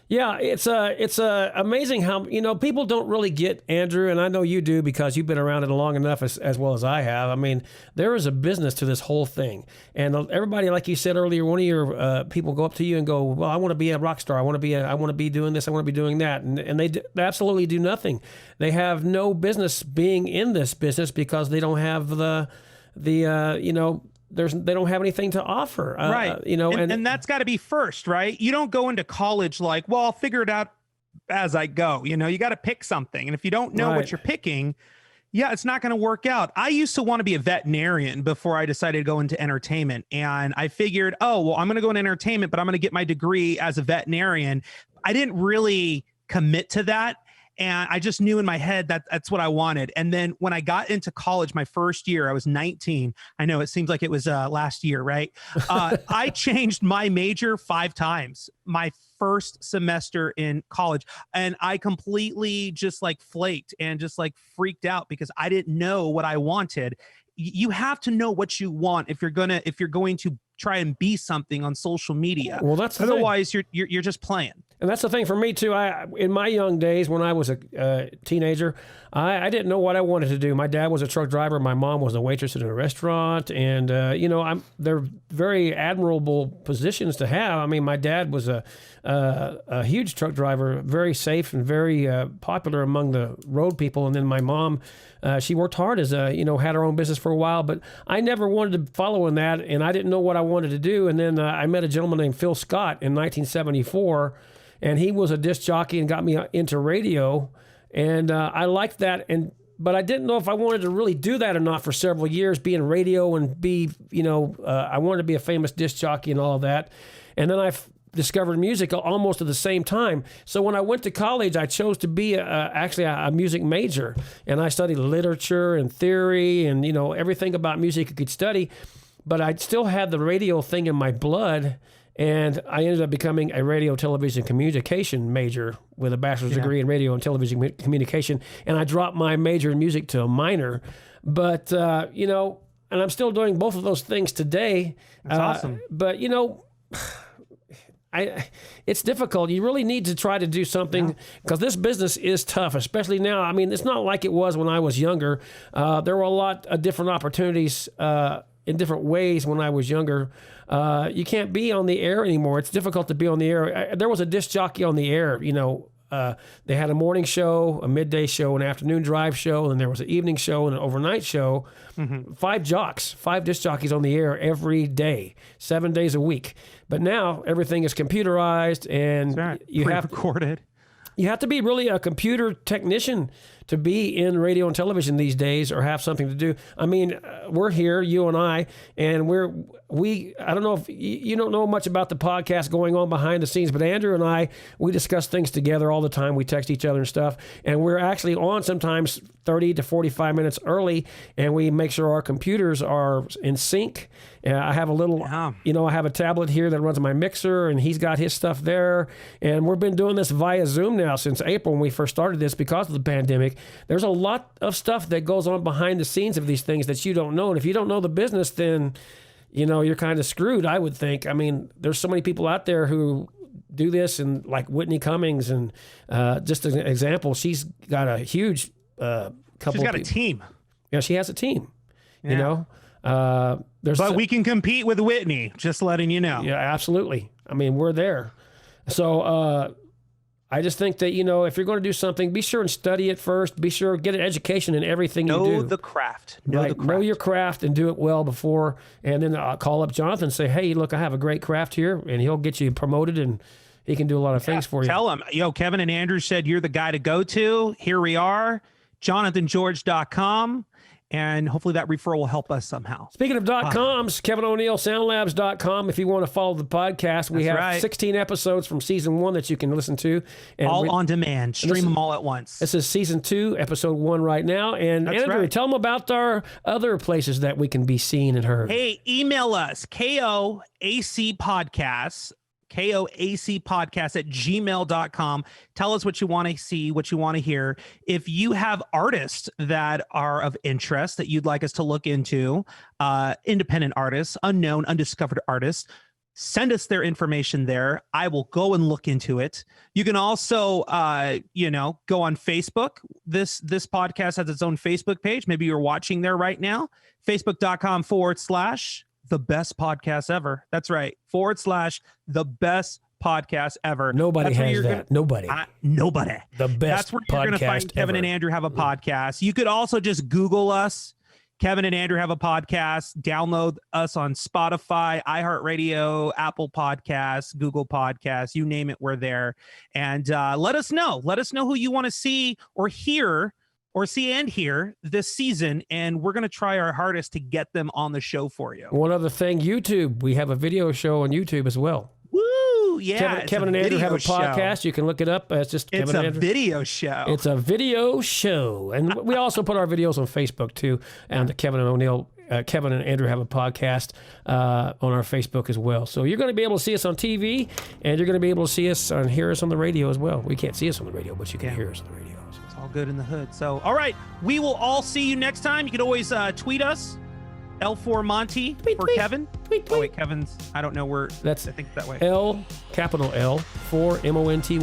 yeah, it's amazing how, you know, people don't really get, Andrew, and I know you do because you've been around it long enough as well as I have. I mean, there is a business to this whole thing. And everybody, like you said earlier, one of your people go up to you and go, well, I want to be a rock star. I want to be doing this. I want to be doing that. And they absolutely do nothing. They have no business being in this business because they don't have the you know, they don't have anything to offer, right? You know, and that's got to be first, right? You don't go into college like, well, I'll figure it out as I go. You know, you got to pick something, and if you don't know what you're picking, it's not going to work out. I used to want to be a veterinarian before I decided to go into entertainment, and I figured, oh, well, I'm going to go into entertainment, but I'm going to get my degree as a veterinarian. I didn't really commit to that. And I just knew in my head that that's what I wanted. And then when I got into college, my first year, I was 19. I know it seems like it was last year, right? I changed my major 5 times my first semester in college. And I completely just like flaked and just like freaked out because I didn't know what I wanted. You have to know what you want if you're going to try and be something on social media. Well, that's the otherwise thing. You're just playing. And that's the thing for me too. In my young days when I was a teenager, I didn't know what I wanted to do. My dad was a truck driver. My mom was a waitress in a restaurant, and you know, they're very admirable positions to have. I mean, my dad was a huge truck driver, very safe and very popular among the road people. And then my mom, she worked hard as had her own business for a while, but I never wanted to follow in that, and I didn't know what I wanted to do. And then I met a gentleman named Phil Scott in 1974. And he was a disc jockey and got me into radio, and I liked that. But I didn't know if I wanted to really do that or not for several years, be in radio and be, I wanted to be a famous disc jockey and all of that. And then I discovered music almost at the same time. So when I went to college, I chose to be actually a music major, and I studied literature and theory and everything about music you could study. But I still had the radio thing in my blood. And I ended up becoming a radio, television, communication major with a bachelor's degree in radio and television communication. And I dropped my major in music to a minor. But, and I'm still doing both of those things today. That's awesome. But, it's difficult. You really need to try to do something because this business is tough, especially now. I mean, it's not like it was when I was younger. There were a lot of different opportunities in different ways when I was younger. You can't be on the air anymore. It's difficult to be on the air. There was a disc jockey on the air, they had a morning show, a midday show, an afternoon drive show, and there was an evening show and an overnight show. 5 disc jockeys on the air every day, 7 days a week. But now everything is computerized, and you have recorded. You have to be really a computer technician to be in radio and television these days, or have something to do. I mean, we're here, you and I, and I don't know if you don't know much about the podcast going on behind the scenes, but Andrew and I, we discuss things together all the time. We text each other and stuff, and we're actually on sometimes 30 to 45 minutes early, and we make sure our computers are in sync. I have a little, I have a tablet here that runs my mixer, and he's got his stuff there. And we've been doing this via Zoom now since April when we first started this because of the pandemic. There's a lot of stuff that goes on behind the scenes of these things that you don't know. And if you don't know the business, then, you're kind of screwed, I would think. I mean, there's so many people out there who do this, and like Whitney Cummings, and just an example, she's got a huge couple. She's got a team. Yeah, she has a team, but we can compete with Whitney, just letting you know. Yeah, absolutely. I mean, we're there. So I just think that, if you're going to do something, be sure and study it first. Be sure, get an education in everything you do. Know the craft. Know your craft and do it well before. And then I'll call up Jonathan and say, hey, look, I have a great craft here. And he'll get you promoted, and he can do a lot of things for you. Tell him, Kevin and Andrew said you're the guy to go to. Here we are, JonathanGeorge.com. And hopefully that referral will help us somehow. Speaking of .coms, Kevin O'Neill, SoundLabs.com. If you want to follow the podcast, we have 16 episodes from season 1 that you can listen to. And all on demand. Stream them all at once. This is season 2, episode 1 right now. And Andrew, tell them about our other places that we can be seen and heard. Hey, email us, KOAC Podcasts. KOAC podcast at gmail.com. Tell us what you want to see, what you want to hear. If you have artists that are of interest that you'd like us to look into, independent artists, unknown, undiscovered artists, send us their information there. I will go and look into it. You can also, go on Facebook. This podcast has its own Facebook page. Maybe you're watching there right now. Facebook.com/ the best podcast ever. That's right. / the best podcast ever. Nobody has that. Nobody. Nobody. The best. That's where you're going to find Kevin and Andrew Have a Podcast. You could also just Google us. Kevin and Andrew Have a Podcast. Download us on Spotify, iHeartRadio, Apple Podcasts, Google Podcasts. You name it, we're there. And let us know. Let us know who you want to see or hear, or see and hear this season, and we're going to try our hardest to get them on the show for you. One other thing, YouTube. We have a video show on YouTube as well. Woo! Yeah, Kevin and Andrew Have a Podcast. You can look it up. It's just Kevin and Andrew. Video show. It's a video show. And we also put our videos on Facebook, too, and Kevin and Andrew Have a Podcast on our Facebook as well. So you're going to be able to see us on TV, and you're going to be able to see us and hear us on the radio as well. We can't see us on the radio, but you can hear us on the radio. All good in the hood. So, all right, we will all see you next time. You can always tweet us, L4 Monty for Kevin. Tweet. Oh wait, Kevin's. I don't know where. I think that way. Capital L for Monty.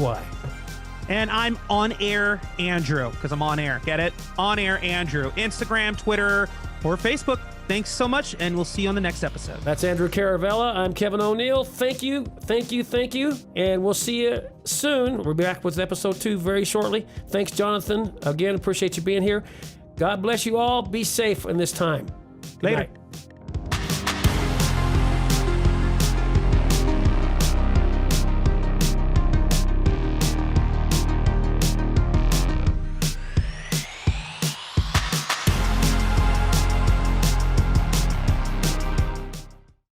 And I'm On Air Andrew, because I'm on air. Get it? On Air Andrew. Instagram, Twitter, or Facebook. Thanks so much, and we'll see you on the next episode. That's Andrew Caravella. I'm Kevin O'Neill. Thank you. And we'll see you soon. We'll be back with episode 2 very shortly. Thanks, Jonathan. Again, appreciate you being here. God bless you all. Be safe in this time. Later.